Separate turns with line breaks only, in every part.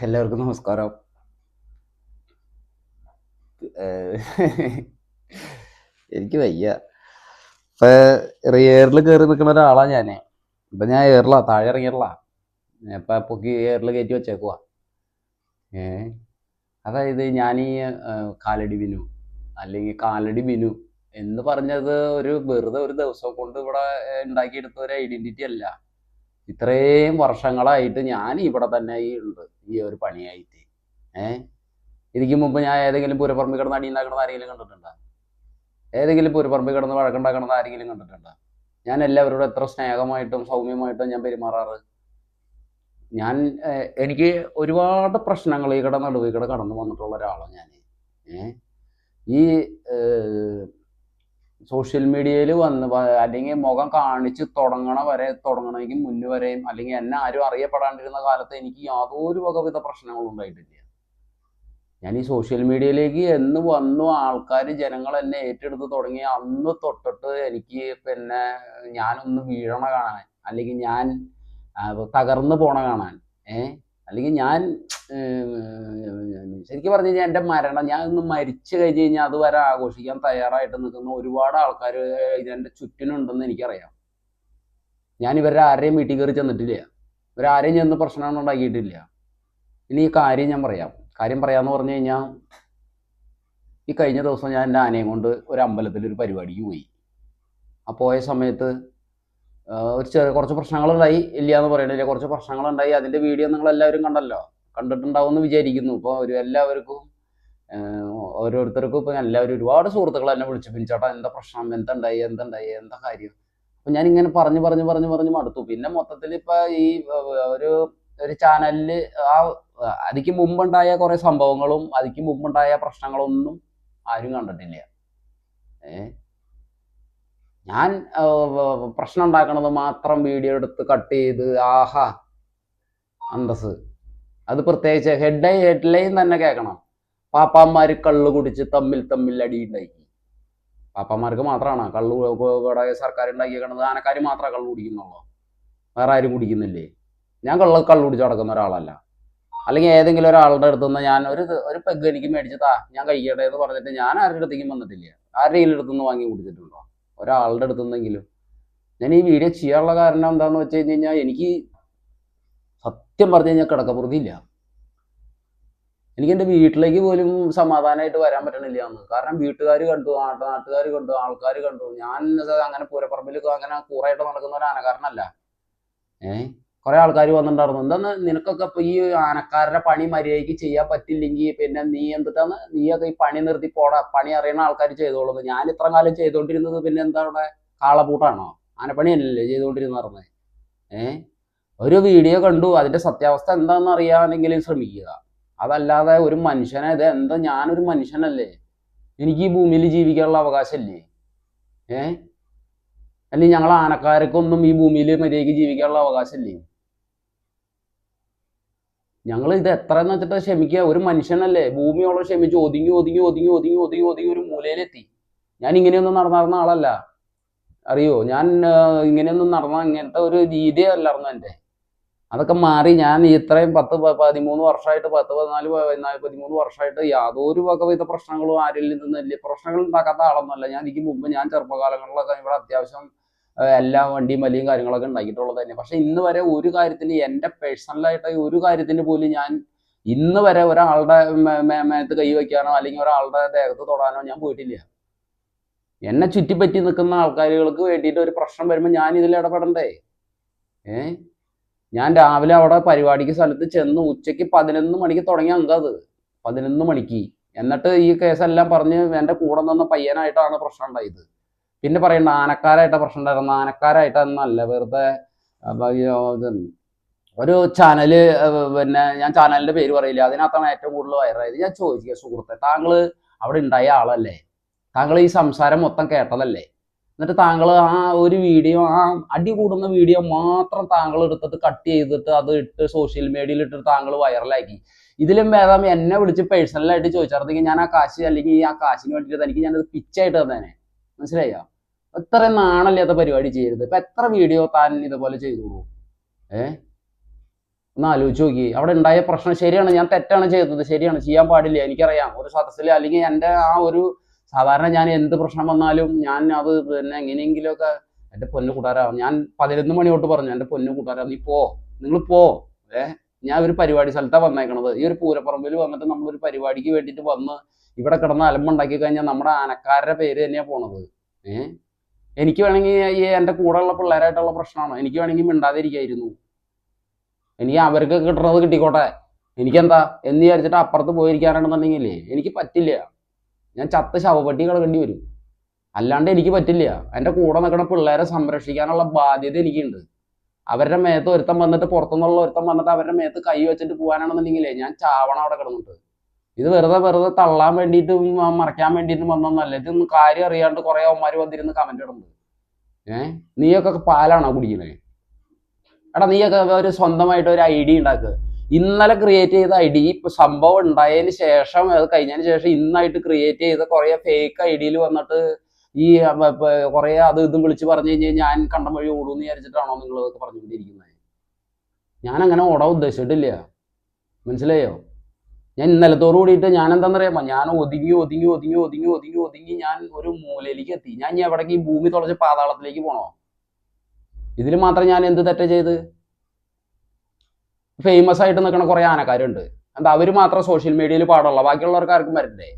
എല്ലാവർക്കും നമസ്കാരം. എനിക്ക് വയ്യ. ഇപ്പൊ എയറിൽ കയറി നിൽക്കുന്ന ഒരാളാ ഞാന്. ഇപ്പൊ ഞാൻ എയറിലാ, താഴെ ഇറങ്ങിയറില്ല. ഇപ്പൊ പൊക്കി എയറിൽ കയറ്റി വെച്ചേക്കുവാ. ഏ അതായത് ഞാൻ ഈ കാലടി ബിനു അല്ലെങ്കിൽ കാലടി ബിനു എന്ന് പറഞ്ഞത് ഒരു വെറുതെ ഒരു ദിവസം കൊണ്ട് ഇവിടെ ഉണ്ടാക്കിയെടുത്ത ഒരു ഐഡന്റിറ്റി അല്ല. ഇത്രയും വർഷങ്ങളായിട്ട് ഞാൻ ഇവിടെ തന്നെ ഉണ്ട്, ഈ ഒരു പണിയായിട്ട്. ഏഹ് ഇതിക്ക് മുമ്പ് ഞാൻ ഏതെങ്കിലും പൂരപ്പറമ്പ് കിടന്ന് അടി ഉണ്ടാക്കണത് ആരെങ്കിലും കണ്ടിട്ടുണ്ടോ? ഏതെങ്കിലും പൂരപ്പറമ്പ് കിടന്ന് വഴക്കുണ്ടാക്കണത് ആരെങ്കിലും കണ്ടിട്ടുണ്ടോ? ഞാൻ എല്ലാവരോടും എത്ര സ്നേഹമായിട്ടും സൗമ്യമായിട്ടും ഞാൻ പെരുമാറാറ്. ഞാൻ എനിക്ക് ഒരുപാട് പ്രശ്നങ്ങൾ ഈ നടുവിൽ കൂടെ കടന്നു വന്നിട്ടുള്ള ഒരാളാണ് ഞാൻ. ഏഹ് ഈ സോഷ്യൽ മീഡിയയിൽ അല്ലെങ്കിൽ മുഖം കാണിച്ച് തുടങ്ങണമെങ്കിൽ മുന്നേ വരെയും അല്ലെങ്കിൽ എന്നെ ആരും അറിയപ്പെടാണ്ടിരുന്ന കാലത്ത് എനിക്ക് യാതൊരു വകവിധ പ്രശ്നങ്ങളും ഉണ്ടായിട്ടില്ല. ഞാൻ ഈ സോഷ്യൽ മീഡിയയിലേക്ക് എന്ന് വന്നു ആൾക്കാർ ജനങ്ങൾ എന്നെ ഏറ്റെടുത്ത് തുടങ്ങി അന്ന് തൊട്ടിട്ട് എനിക്ക് പിന്നെ ഞാനൊന്ന് വീഴണ കാണാൻ, അല്ലെങ്കിൽ ഞാൻ തകർന്നു പോണ കാണാൻ, അല്ലെങ്കിൽ ഞാൻ ശരിക്കും പറഞ്ഞു കഴിഞ്ഞാൽ എൻ്റെ മരണം, ഞാൻ ഒന്ന് മരിച്ചു കഴിഞ്ഞ് കഴിഞ്ഞാൽ അതുവരെ ആഘോഷിക്കാൻ തയ്യാറായിട്ട് നിൽക്കുന്ന ഒരുപാട് ആൾക്കാർ ഇതിൻ്റെ ചുറ്റിനുണ്ടെന്ന് എനിക്കറിയാം. ഞാൻ ഇവരുടെ ആരെയും വീട്ടിൽ കയറി ചെന്നിട്ടില്ല, ഇവരാരെയും ചെന്ന് പ്രശ്നമൊന്നും ഉണ്ടാക്കിയിട്ടില്ല. ഇനി ഈ കാര്യം ഞാൻ പറയാം. കാര്യം പറയാമെന്ന് പറഞ്ഞു കഴിഞ്ഞാൽ, ഈ കഴിഞ്ഞ ദിവസം ഞാൻ എൻ്റെ ആനയും കൊണ്ട് ഒരു അമ്പലത്തിൽ ഒരു പരിപാടിക്ക് പോയി. ആ പോയ സമയത്ത് കുറച്ച് പ്രശ്നങ്ങളുണ്ടായി. ഇല്ല എന്ന് പറയണില്ല, കുറച്ച് പ്രശ്നങ്ങളുണ്ടായി. അതിൻ്റെ വീഡിയോ നിങ്ങൾ എല്ലാവരും കണ്ടിട്ടുണ്ടാവും എന്ന് വിചാരിക്കുന്നു. ഇപ്പോൾ എല്ലാവർക്കും ഓരോരുത്തർക്കും ഇപ്പം എല്ലാവരും ഒരുപാട് സുഹൃത്തുക്കൾ എന്നെ വിളിച്ചു, പിൻചേട്ടാ എന്താ പ്രശ്നം, എന്തുണ്ടായി എന്താ കാര്യം. അപ്പം ഞാനിങ്ങനെ പറഞ്ഞ് മടുത്തു. പിന്നെ മൊത്തത്തിൽ ഇപ്പം ഈ ഒരു ഒരു ചാനലിൽ ആ അതിക്ക് മുമ്പുണ്ടായ കുറേ സംഭവങ്ങളും അതിക്ക് മുമ്പുണ്ടായ പ്രശ്നങ്ങളൊന്നും ആരും കണ്ടിട്ടില്ല. ഞാൻ പ്രശ്നം ഉണ്ടാക്കണത് മാത്രം വീഡിയോ എടുത്ത് കട്ട് ചെയ്ത് ആഹാ അന്തസ്. അത് പ്രത്യേകിച്ച് ഹെഡ്ലൈൻ തന്നെ കേൾക്കണം. പാപ്പാന്മാർ കള്ള് കുടിച്ച് തമ്മിൽ അടി ഉണ്ടാക്കി. പാപ്പാന്മാർക്ക് മാത്രമാണ് കള്ള് ഇവിടെ സർക്കാർ ഉണ്ടാക്കിയേക്കണത്? ആനക്കാർ മാത്രമേ കള്ള് കുടിക്കുന്നുള്ളൂ, വേറെ ആരും കുടിക്കുന്നില്ലേ? ഞാൻ കള്ള് കുടിച്ച് നടക്കുന്ന ഒരാളല്ല. അല്ലെങ്കിൽ ഏതെങ്കിലും ഒരാളുടെ അടുത്ത് നിന്ന് ഞാൻ ഒരു പെഗ് എനിക്ക് മേടിച്ച് താ ഞാൻ കഴിക്കട്ടെ എന്ന് പറഞ്ഞിട്ട് ഞാൻ ആരുടെ അടുത്തേക്കും വന്നിട്ടില്ല. ആരുടെയും അടുത്തുനിന്ന് വാങ്ങി കുടിച്ചിട്ടുണ്ടോ? ഒരാളുടെ അടുത്തുനിന്നെങ്കിലും. ഞാൻ ഈ വീഡിയോ ചെയ്യാനുള്ള കാരണം എന്താണെന്ന് വെച്ച് കഴിഞ്ഞാൽ, എനിക്ക് സത്യം പറഞ്ഞു കഴിഞ്ഞാൽ കിടക്കപ്പുറത്തില്ല. എനിക്ക് എൻ്റെ വീട്ടിലേക്ക് പോലും സമാധാനമായിട്ട് വരാൻ പറ്റണില്ല എന്ന്. കാരണം വീട്ടുകാർ കണ്ടു, നാട്ടുകാർ കണ്ടു, ആൾക്കാർ കണ്ടു. ഞാൻ അങ്ങനെ പൂരപ്പറമ്പിൽ അങ്ങനെ കൂറായിട്ട് നടക്കുന്ന ഒരു ആനക്കാരനല്ല. കുറെ ആൾക്കാർ വന്നിട്ടുണ്ടായിരുന്നു. എന്താന്ന് നിനക്കൊക്കെ ഇപ്പൊ ഈ ആനക്കാരുടെ പണി മര്യാദയ്ക്ക് ചെയ്യാൻ പറ്റില്ലെങ്കിൽ പിന്നെ നീ എന്തിട്ടാണ് നീയൊക്കെ ഈ പണി നിർത്തി പോടാ, പണി അറിയണ ആൾക്കാർ ചെയ്തോളുന്നത്. ഞാൻ ഇത്ര കാലം ചെയ്തോണ്ടിരുന്നത് പിന്നെ എന്താ അവിടെ കാളപൂട്ടാണോ? ആനപ്പണിയല്ലേ ചെയ്തുകൊണ്ടിരുന്ന പറഞ്ഞത്? ഒരു വീഡിയോ കണ്ടു, അതിന്റെ സത്യാവസ്ഥ എന്താണെന്ന് അറിയാനെങ്കിലും ശ്രമിക്കുക. അതല്ലാതെ ഒരു മനുഷ്യനെ എന്താ, ഞാനൊരു മനുഷ്യനല്ലേ, എനിക്ക് ഈ ഭൂമിയിൽ ജീവിക്കാനുള്ള അവകാശമല്ലേ? അല്ലെങ്കിൽ ഞങ്ങൾ ആനക്കാർക്കൊന്നും ഈ ഭൂമിയിൽ മര്യാദയ്ക്ക് ജീവിക്കാനുള്ള അവകാശമല്ലേ? ഞങ്ങൾ ഇത് എത്രയെന്ന് വെച്ചിട്ട് ക്ഷമിക്കുക? ഒരു മനുഷ്യനല്ലേ, ഭൂമിയോളം ക്ഷമിച്ച് ഒതുങ്ങി ഒരു മൂലയിലെത്തി. ഞാൻ ഇങ്ങനെയൊന്നും നടന്ന ആളല്ല, അറിയോ? ഞാൻ ഇങ്ങനെയൊന്നും ഇങ്ങനത്തെ ഒരു രീതി അല്ലായിരുന്നു എൻ്റെ. അതൊക്കെ മാറി ഞാൻ ഇത്രയും 13 വർഷമായിട്ട് 13 വർഷമായിട്ട് യാതൊരു വകവിധ പ്രശ്നങ്ങളും ആരിൽ നിന്നില്ല. പ്രശ്നങ്ങൾ ഉണ്ടാക്കാത്ത ആളൊന്നുമല്ല ഞാൻ. ഇതിക്ക് മുമ്പ് ഞാൻ ചെറുപ്പകാലങ്ങളിലൊക്കെ ഇവിടെ അത്യാവശ്യം എല്ലാ വണ്ടിയും വലിയ കാര്യങ്ങളൊക്കെ ഉണ്ടാക്കിയിട്ടുള്ളത് തന്നെ. പക്ഷെ ഇന്ന് വരെ ഒരു കാര്യത്തിന്, എൻ്റെ പേഴ്സണലായിട്ട് ഒരു കാര്യത്തിന് പോലും ഞാൻ ഇന്ന് വരെ ഒരാളുടെ മേത്ത് കൈ വയ്ക്കാനോ അല്ലെങ്കിൽ ഒരാളുടെ ദേഹത്ത് തൊടാനോ ഞാൻ പോയിട്ടില്ല. എന്നെ ചുറ്റിപ്പറ്റി നിൽക്കുന്ന ആൾക്കാരുകൾക്ക് വേണ്ടിയിട്ട് ഒരു പ്രശ്നം വരുമ്പോൾ ഞാൻ ഇതിൽ ഇടപെടണ്ടേ? ഞാൻ രാവിലെ അവിടെ പരിപാടിക്ക് സ്ഥലത്ത് ചെന്ന് ഉച്ചയ്ക്ക് 11 മണിക്ക് തുടങ്ങിയ അത് 11 മണിക്ക്. എന്നിട്ട് ഈ കേസെല്ലാം പറഞ്ഞ് എൻ്റെ കൂടെ നിന്ന പയ്യനായിട്ടാണ് പ്രശ്നം ഉണ്ടായത്. പിന്നെ പറയണ്ട ആനക്കാരായിട്ടാ പ്രശ്നം ഉണ്ടായിരുന്നു. ആനക്കാരായിട്ടൊന്നല്ല, വെറുതെ ഒരു ചാനല്, പിന്നെ ഞാൻ ചാനലിന്റെ പേര് പറയില്ല, അതിനകത്താണ് ഏറ്റവും കൂടുതൽ വൈറലായത്. ഞാൻ ചോദിക്കുക, സുഹൃത്തെ, താങ്കൾ അവിടെ ഉണ്ടായ ആളല്ലേ? താങ്കൾ ഈ സംസാരം മൊത്തം കേട്ടതല്ലേ? എന്നിട്ട് താങ്കൾ ആ ഒരു വീഡിയോ, ആ അടി കൂടുന്ന വീഡിയോ മാത്രം താങ്കൾ എടുത്തിട്ട് കട്ട് ചെയ്തിട്ട് അത് ഇട്ട് സോഷ്യൽ മീഡിയയിൽ ഇട്ടിട്ട് താങ്കൾ വൈറലാക്കി. ഇതിലും ഭേദം എന്നെ വിളിച്ച് പേഴ്സണലായിട്ട് ചോദിച്ചായിരുന്നെങ്കിൽ ഞാൻ ആ കാശ്, അല്ലെങ്കിൽ ആ കാശിന് വേണ്ടിയിട്ട് എനിക്ക് ഞാനത് പിച്ചായിട്ട് തന്നേനെ. മനസ്സിലായോ? ഇത്രയും നാണല്ലാത്ത പരിപാടി ചെയ്യരുത്. ഇപ്പൊ എത്ര വീഡിയോ താൻ ഇതുപോലെ ചെയ്തോളൂ? ഒന്ന് ആലോചിച്ച് നോക്കി. അവിടെ ഉണ്ടായ പ്രശ്നം ശരിയാണ്, ഞാൻ തെറ്റാണ് ചെയ്തത്, ശരിയാണ്, ചെയ്യാൻ പാടില്ല, എനിക്കറിയാം. ഒരു സദസ്സിൽ അല്ലെങ്കിൽ എൻ്റെ ആ ഒരു സാധാരണ ഞാൻ എന്ത് പ്രശ്നം വന്നാലും ഞാൻ അത് പിന്നെ എങ്ങനെയെങ്കിലുമൊക്കെ എൻ്റെ പൊന്നു കൂട്ടുകാരാ, ഞാൻ 11 മണി തൊട്ട് പറഞ്ഞു എൻ്റെ പൊന്നു കൂട്ടുകാരാ നീ പോ, നിങ്ങൾ പോ. ഞാൻ ഒരു പരിപാടി സ്ഥലത്താണ് വന്നേക്കണത്. ഈ ഒരു പൂരപ്പറമ്പിൽ വന്നിട്ട് നമ്മളൊരു പരിപാടിക്ക് വേണ്ടിയിട്ട് വന്ന് ഇവിടെ കിടന്ന് അലമ്പുണ്ടാക്കി കഴിഞ്ഞാൽ നമ്മുടെ ആനക്കാരുടെ പേര് തന്നെയാണ് പോണത്. എനിക്ക് വേണമെങ്കിൽ ഈ എൻ്റെ കൂടെയുള്ള പിള്ളേരായിട്ടുള്ള പ്രശ്നമാണ്, എനിക്ക് വേണമെങ്കിൽ മിണ്ടാതിരിക്കായിരുന്നു. എനിക്ക് അവർക്ക് കിട്ടുന്നത് കിട്ടിക്കോട്ടെ, എനിക്കെന്താ എന്ന് വിചാരിച്ചിട്ട് അപ്പുറത്ത് പോയിരിക്കാനാണെന്നുണ്ടെങ്കിലേ എനിക്ക് പറ്റില്ല. ഞാൻ ചത്ത് ശവപ്പെട്ടി കിടക്കേണ്ടി വരും, അല്ലാണ്ട് എനിക്ക് പറ്റില്ല. എൻ്റെ കൂടെ നിൽക്കുന്ന പിള്ളേരെ സംരക്ഷിക്കാനുള്ള ബാധ്യത എനിക്കുണ്ട്. അവരുടെ മേത്ത് ഒരുത്തം വന്നിട്ട്, പുറത്തുനിന്നുള്ള ഒരുത്തം വന്നിട്ട് അവരുടെ മേത്ത് കൈ വെച്ചിട്ട് പോകാനാണെന്നുണ്ടെങ്കിലേ ഞാൻ ചാവണം അവിടെ കിടന്നിട്ട്. ഇത് വെറുതെ തള്ളാൻ വേണ്ടിയിട്ടും മറയ്ക്കാൻ വേണ്ടിയിട്ടും വന്നൊന്നല്ല. ഇതൊന്നും കാര്യം അറിയാണ്ട് കുറെ അവന്മാർ വന്നിരുന്ന് കമന്റ് ഇടുന്നത്. നീയൊക്കെ പാലാണോ കുടിക്കുന്നത്? എടാ നീയൊക്കെ ഒരു സ്വന്തമായിട്ട് ഒരു ഐഡിയ ഉണ്ടാക്കുക. ഇന്നലെ ക്രിയേറ്റ് ചെയ്ത ഐഡി ഇപ്പൊ സംഭവം ഉണ്ടായതിന് ശേഷം, അത് കഴിഞ്ഞതിന് ശേഷം ഇന്നായിട്ട് ക്രിയേറ്റ് ചെയ്ത കുറെ ഫേക്ക് ഐഡിയിൽ വന്നിട്ട് ഈ കുറെ അത് ഇതും വിളിച്ച് പറഞ്ഞു കഴിഞ്ഞാൽ ഞാൻ കണ്ടം വഴി ഓടുമെന്ന് വിചാരിച്ചിട്ടാണോ നിങ്ങൾ ഇതൊക്കെ പറഞ്ഞുകൊണ്ടിരിക്കുന്നത്? ഞാൻ അങ്ങനെ ഓടാൻ ഉദ്ദേശിച്ചിട്ടില്ല, മനസ്സിലായോ? ഞാൻ ഇന്നലത്തോടു കൂടിയിട്ട് ഞാൻ എന്താണെന്നറിയാമോ, ഞാൻ ഒതുങ്ങി ഞാൻ ഒരു മൂലയിലേക്ക് എത്തി. ഞാൻ ഇനി എവിടേക്ക് ഈ ഭൂമി തുളച്ച് പാതാളത്തിലേക്ക് പോണോ? ഇതിൽ മാത്രം ഞാൻ എന്ത് തെറ്റ ചെയ്ത്? ഫേമസ് ആയിട്ട് നിൽക്കുന്ന കുറെ ആനക്കാരുണ്ട്, എന്താ അവര് മാത്രം സോഷ്യൽ മീഡിയയിൽ പാടുള്ളൂ, ബാക്കിയുള്ളവർക്ക് ആർക്കും വരണ്ടേ?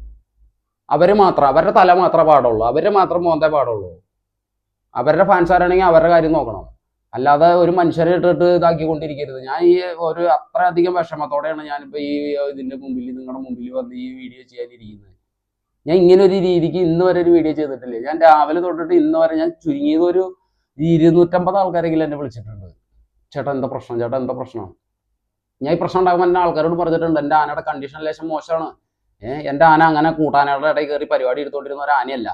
അവര് മാത്രം, അവരുടെ തല മാത്രമേ പാടുള്ളൂ, അവര് മാത്രം മോന്തേ പാടുള്ളൂ. അവരുടെ ഫാൻസാരാണെങ്കിൽ അവരുടെ കാര്യം നോക്കണം, അല്ലാതെ ഒരു മനുഷ്യരെ ഇട്ടിട്ട് ഇതാക്കിക്കൊണ്ടിരിക്കരുത്. ഞാൻ ഈ ഒരു അത്രയധികം വിഷമത്തോടെയാണ് ഞാനിപ്പോൾ ഈ ഇതിൻ്റെ മുമ്പിൽ, നിങ്ങളുടെ മുമ്പിൽ വന്ന് ഈ വീഡിയോ ചെയ്യാനിരിക്കുന്നത്. ഞാൻ ഇങ്ങനെ ഒരു രീതിക്ക് ഇന്ന് വരെ ഒരു വീഡിയോ ചെയ്തിട്ടില്ല. ഞാൻ രാവിലെ തൊട്ടിട്ട് ഇന്ന് വരെ ഞാൻ ചുരുങ്ങിയത് ഒരു 250 ആൾക്കാരെങ്കിലും എന്നെ വിളിച്ചിട്ടുണ്ട്. ചേട്ടാ എന്താ പ്രശ്നം, ചേട്ടാ എന്താ പ്രശ്നം? ഞാൻ ഈ പ്രശ്നം ഉണ്ടാകുമ്പോൾ എൻ്റെ ആൾക്കാരോട് പറഞ്ഞിട്ടുണ്ട്, എൻ്റെ ആനയുടെ കണ്ടീഷൻ ലേശം മോശമാണ്. എൻ്റെ ആന അങ്ങനെ കൂട്ടാനയുടെ ഇടയിൽ കയറി പരിപാടി എടുത്തുകൊണ്ടിരുന്ന ഒരു ആനയല്ല.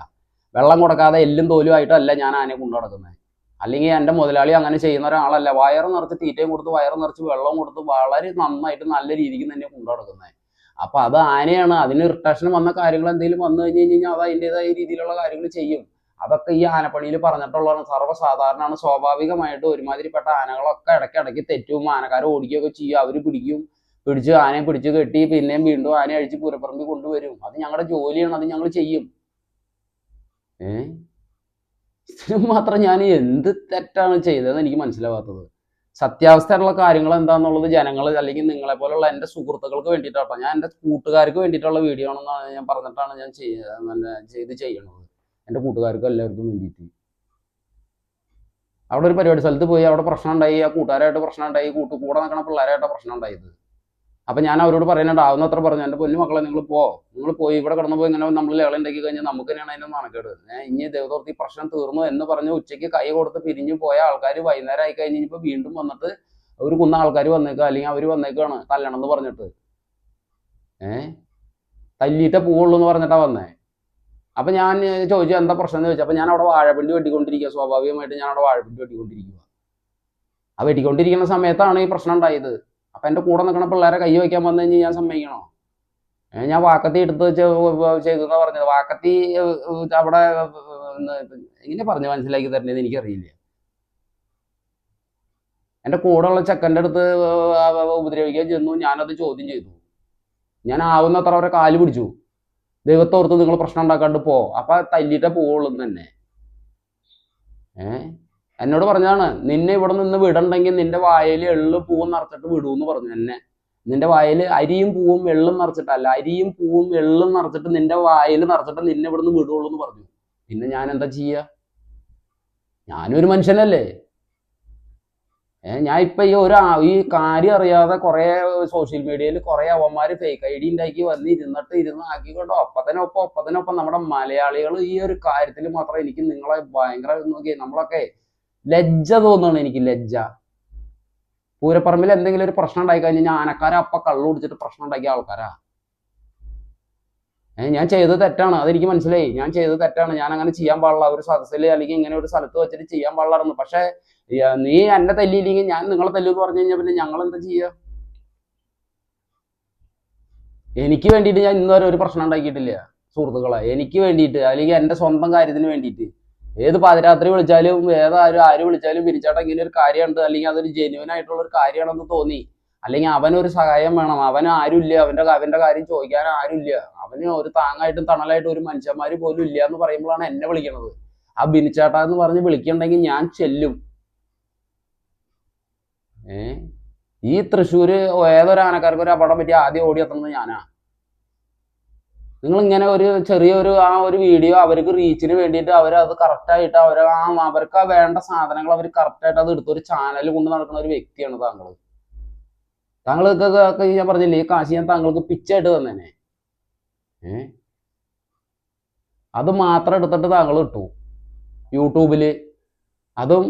വെള്ളം കൊടുക്കാതെ എല്ലും തോലും ആയിട്ടല്ല ഞാൻ ആനയെ കൊണ്ടു നടക്കുന്നത്. അല്ലെങ്കിൽ എൻ്റെ മുതലാളി അങ്ങനെ ചെയ്യുന്ന ഒരാളല്ല. വയറ് നിറച്ച് തീറ്റയും കൊടുത്ത് വയറ് നിറച്ച് വെള്ളം കൊടുത്ത് വളരെ നന്നായിട്ട് നല്ല രീതിക്ക് തന്നെ കൊണ്ടു നടക്കുന്നത്. അപ്പം അത് ആനയാണ്. അതിന് ഇറിറ്റേഷൻ വന്ന കാര്യങ്ങൾ എന്തെങ്കിലും വന്നു കഴിഞ്ഞ് കഴിഞ്ഞാൽ അത് അതിൻ്റെതായ രീതിയിലുള്ള കാര്യങ്ങൾ ചെയ്യും. അതൊക്കെ ഈ ആനപ്പണിയിൽ പറഞ്ഞിട്ടുള്ളതാണ്, സർവ്വസാധാരണമാണ്. സ്വാഭാവികമായിട്ട് ഒരുമാതിരിപ്പെട്ട ആനകളൊക്കെ ഇടയ്ക്കിടയ്ക്ക് തെറ്റും, ആനക്കാരെ ഓടിക്കുകയൊക്കെ ചെയ്യും. അവർ പിടിച്ച് ആനയെ പിടിച്ച് കെട്ടി പിന്നെയും വീണ്ടും ആനയെ അഴിച്ച് പൂരപ്പറമ്പിൽ കൊണ്ടുവരും. അത് ഞങ്ങളുടെ ജോലിയാണ്, അത് ഞങ്ങൾ ചെയ്യും. ഇതിന് മാത്രം ഞാൻ എന്ത് തെറ്റാണ് ചെയ്തതെന്ന് എനിക്ക് മനസ്സിലാവാത്തത്. സത്യാവസ്ഥയുള്ള കാര്യങ്ങൾ എന്താണെന്നുള്ളത് ജനങ്ങൾ അല്ലെങ്കിൽ നിങ്ങളെ പോലുള്ള എൻ്റെ സുഹൃത്തുക്കൾക്ക് വേണ്ടിയിട്ടാട്ടോ, ഞാൻ എൻ്റെ കൂട്ടുകാർക്ക് വേണ്ടിയിട്ടുള്ള വീഡിയോ ആണെന്നാണ് ഞാൻ പറഞ്ഞിട്ടാണ് ഞാൻ ചെയ്യണത്. എൻ്റെ കൂട്ടുകാർക്കും എല്ലാവർക്കും വേണ്ടിയിട്ട്. അവിടെ ഒരു പരിപാടി സ്ഥലത്ത് പോയി, അവിടെ പ്രശ്നം ഉണ്ടായി, ആ കൂട്ടുകാരായിട്ട് പ്രശ്നം ഉണ്ടായി, കൂടെ നിൽക്കണ പിള്ളേരായിട്ട് പ്രശ്നം ഉണ്ടായത്. അപ്പം ഞാൻ അവരോട് പറയുന്നുണ്ട്, ആവുന്നത്ര പറഞ്ഞു, എൻ്റെ പൊന്നു മക്കളെ നിങ്ങൾ പോയി ഇവിടെ കിടന്നു പോയി ഇങ്ങനെ നമ്മൾ ലേളുണ്ടാക്കി കഴിഞ്ഞാൽ നമുക്ക് തന്നെയാണ് അതിൻ്റെ നാണക്കേട്. ഇനി ദൈവത്തോർത്ത് ഈ പ്രശ്നം തീർന്നു എന്ന് പറഞ്ഞ് ഉച്ചയ്ക്ക് കൈ കൊടുത്ത് പിരിഞ്ഞു പോയ ആൾക്കാർ വൈകുന്നേരം ആയി കഴിഞ്ഞ് ഇപ്പോൾ വീണ്ടും വന്നിട്ട് ഒരു കുന്ന ആൾക്കാർ വന്നേക്കുക, അല്ലെങ്കിൽ അവർ വന്നേക്കാണ് തല്ലണം എന്ന് പറഞ്ഞിട്ട്. തല്ലിയിട്ടേ പോവുള്ളൂ എന്ന് പറഞ്ഞിട്ടാണ് വന്നേ. അപ്പം ഞാൻ ചോദിച്ചു എന്താ പ്രശ്നം എന്ന് ചോദിച്ചു. അപ്പം ഞാൻ അവിടെ വാഴപ്പിണ്ടി വെട്ടിക്കൊണ്ടിരിക്കുക, സ്വാഭാവികമായിട്ട് ഞാൻ അവിടെ വാഴപ്പിണ്ടി വെട്ടിക്കൊണ്ടിരിക്കുക. ആ വെട്ടിക്കൊണ്ടിരിക്കുന്ന സമയത്താണ് ഈ പ്രശ്നം ഉണ്ടായത്. അപ്പം എൻ്റെ കൂടെ നിൽക്കണ പിള്ളേരെ കൈ വയ്ക്കാൻ വന്നു കഴിഞ്ഞാൽ ഞാൻ സമ്മതിക്കണോ? ഞാൻ വാക്കത്തി എടുത്ത് ചെയ്തെന്നാണ് പറഞ്ഞത്. വാക്കത്തി അവിടെ എങ്ങനെ പറഞ്ഞ് മനസ്സിലാക്കി തരേണ്ടത് എനിക്കറിയില്ല. എൻ്റെ കൂടെയുള്ള ചെക്കൻ്റെ അടുത്ത് ഉപദ്രവിക്കാൻ ചെന്നു, ഞാനത് ചോദ്യം ചെയ്തു. ഞാൻ ആവുന്നത്ര അവരെ കാല് പിടിച്ചു, ദൈവത്തോർത്ത് നിങ്ങൾ പ്രശ്നം ഉണ്ടാക്കാണ്ട് പോ, അപ്പം തല്ലിയിട്ടേ പോവുള്ളൂ തന്നെ. എന്നോട് പറഞ്ഞതാണ്, നിന്നെ ഇവിടെ നിന്ന് വിടണ്ടെങ്കിൽ നിന്റെ വായിൽ എള്ളും പൂവും നിറച്ചിട്ട് വിടൂന്ന് പറഞ്ഞു എന്നെ. നിന്റെ വായിൽ അരിയും പൂവും എള്ളും നിറച്ചിട്ടല്ല, അരിയും പൂവും എള്ളും നിറച്ചിട്ട് നിന്റെ വായിൽ നിറച്ചിട്ട് നിന്നെ ഇവിടെ നിന്ന് വിടുള്ളൂ എന്ന് പറഞ്ഞു. പിന്നെ ഞാൻ എന്താ ചെയ്യുക? ഞാനൊരു മനുഷ്യനല്ലേ. ഞാൻ ഇപ്പൊ ഈ കാര്യം അറിയാതെ കുറെ സോഷ്യൽ മീഡിയയിൽ കുറെ അവന്മാര് ഫേക്ക് ഐഡി ഉണ്ടാക്കി ഇരുന്ന് ആക്കിക്കൊണ്ടോ ഒപ്പത്തിനൊപ്പം നമ്മുടെ മലയാളികൾ ഈ ഒരു കാര്യത്തിൽ മാത്രം എനിക്ക് നിങ്ങളെ ഭയങ്കര നോക്കി നമ്മളൊക്കെ ലജ്ജ തോന്നുകയാണ്. എനിക്ക് ലജ്ജ. പൂരപ്പറമ്പിൽ എന്തെങ്കിലും ഒരു പ്രശ്നം ഉണ്ടായി കഴിഞ്ഞാൽ ആനക്കാരെ കള്ളു കുടിച്ചിട്ട് പ്രശ്നം ഉണ്ടാക്കിയ ആൾക്കാരാ. ഞാൻ ചെയ്തത് തെറ്റാണ്, അതെനിക്ക് മനസ്സിലായി. ഞാൻ ചെയ്തത് തെറ്റാണ്, ഞാൻ അങ്ങനെ ചെയ്യാൻ പാടില്ല. ഒരു സദസ്സിൽ അല്ലെങ്കിൽ ഇങ്ങനെ ഒരു സ്ഥലത്ത് വെച്ചിട്ട് ചെയ്യാൻ പാടില്ലായിരുന്നു. പക്ഷെ നീ എന്നെ തല്ലിയില്ലെങ്കിൽ ഞാൻ നിങ്ങളെ തല്ലുമെന്ന് പറഞ്ഞു കഴിഞ്ഞാൽ പിന്നെ ഞങ്ങൾ എന്താ ചെയ്യുക? എനിക്ക് വേണ്ടിയിട്ട് ഞാൻ ഇന്നുവരെ ഒരു പ്രശ്നം ഉണ്ടാക്കിയിട്ടില്ല സുഹൃത്തുക്കളെ. എനിക്ക് വേണ്ടിയിട്ട് അല്ലെങ്കിൽ എൻ്റെ സ്വന്തം കാര്യത്തിന് വേണ്ടിയിട്ട് ഏത് പാതിരാത്രി വിളിച്ചാലും ആര് വിളിച്ചാലും പിരിച്ചാട്ടം ഇങ്ങനെ ഒരു കാര്യമുണ്ട് അല്ലെങ്കിൽ അതൊരു ജെന്യുവൻ ആയിട്ടുള്ള ഒരു കാര്യമാണെന്ന് തോന്നി, അല്ലെങ്കിൽ അവനൊരു സഹായം വേണം, അവന് ആരുമില്ല, അവന്റെ കാര്യം ചോദിക്കാൻ ആരുമില്ല, അവന് ഒരു താങ്ങായിട്ടും തണലായിട്ടും ഒരു മനുഷ്യന്മാര് പോലും ഇല്ല എന്ന് പറയുമ്പോഴാണ് എന്നെ വിളിക്കണത്. ആ ബിനിച്ചേട്ടാ എന്ന് പറഞ്ഞ് വിളിക്കണ്ടെങ്കിൽ ഞാൻ ചെല്ലും. ഈ തൃശ്ശൂര് ഏതൊരു ആനക്കാർക്ക് ഒരു അപകടം പറ്റി ആദ്യം ഓടി എത്തുന്നത് ഞാനാ. നിങ്ങൾ ഇങ്ങനെ ഒരു ചെറിയൊരു ഒരു വീഡിയോ അവർക്ക് റീച്ചിന് വേണ്ടിയിട്ട് അവരത് കറക്റ്റായിട്ട് അവർക്ക് വേണ്ട സാധനങ്ങൾ അവർ കറക്റ്റായിട്ട് അത് എടുത്തൊരു ചാനൽ കൊണ്ട് നടക്കുന്ന ഒരു വ്യക്തിയാണ് താങ്കൾ. താങ്കൾക്ക് ഞാൻ പറഞ്ഞില്ലേ, ഈ കാശ് ഞാൻ താങ്കൾക്ക് പിച്ചായിട്ട് തന്നേനെ. അത് മാത്രം എടുത്തിട്ട് താങ്കൾ ഇട്ടു യൂട്യൂബില്. അതും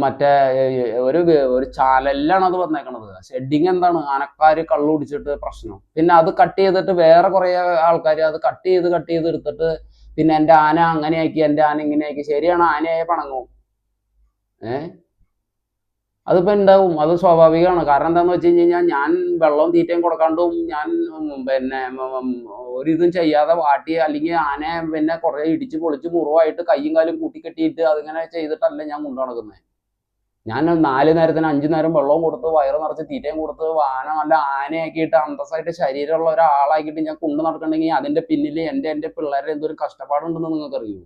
മറ്റേ ഒരു ചാനലിലാണ് അത് വന്നേക്കണത്. ഷെഡിങ് എന്താണ്, ആനക്കാര് കള്ളു കുടിച്ചിട്ട് പ്രശ്നം. പിന്നെ അത് കട്ട് ചെയ്തിട്ട് വേറെ കുറെ ആൾക്കാർ അത് കട്ട് ചെയ്ത് എടുത്തിട്ട് പിന്നെ എൻ്റെ ആന അങ്ങനെയാക്കി, എൻ്റെ ആന ഇങ്ങനെയാക്കി. ശരിയാണ്, ആനയായ പണങ്ങും. അതിപ്പോ ഉണ്ടാവും, അത് സ്വാഭാവികമാണ്. കാരണം എന്താന്ന് വെച്ച് കഴിഞ്ഞാൽ ഞാൻ വെള്ളവും തീറ്റയും കൊടുക്കാണ്ടും ഞാൻ പിന്നെ ഒരിതും ചെയ്യാതെ വാട്ടി, അല്ലെങ്കിൽ ആനയെ പിന്നെ കുറെ ഇടിച്ച് പൊളിച്ച് മുറിവായിട്ട് കയ്യും കാലും കൂട്ടിക്കെട്ടിയിട്ട് അതിങ്ങനെ ചെയ്തിട്ടല്ല ഞാൻ കൊണ്ടു നടക്കുന്നത്. ഞാൻ 4 നേരത്തിന് 5 നേരം വെള്ളവും കൊടുത്ത് വയറ് നിറച്ച് തീറ്റയും കൊടുത്ത് ആന നല്ല ആനയാക്കിയിട്ട് അന്തസ്സായിട്ട് ശരീരമുള്ള ഒരാളാക്കിയിട്ട് ഞാൻ കൊണ്ടു നടക്കണമെങ്കിൽ അതിന്റെ പിന്നിൽ എൻ്റെ പിള്ളേരെ എന്തൊരു കഷ്ടപ്പാടുണ്ടെന്ന് നിങ്ങൾക്കറിയൂ.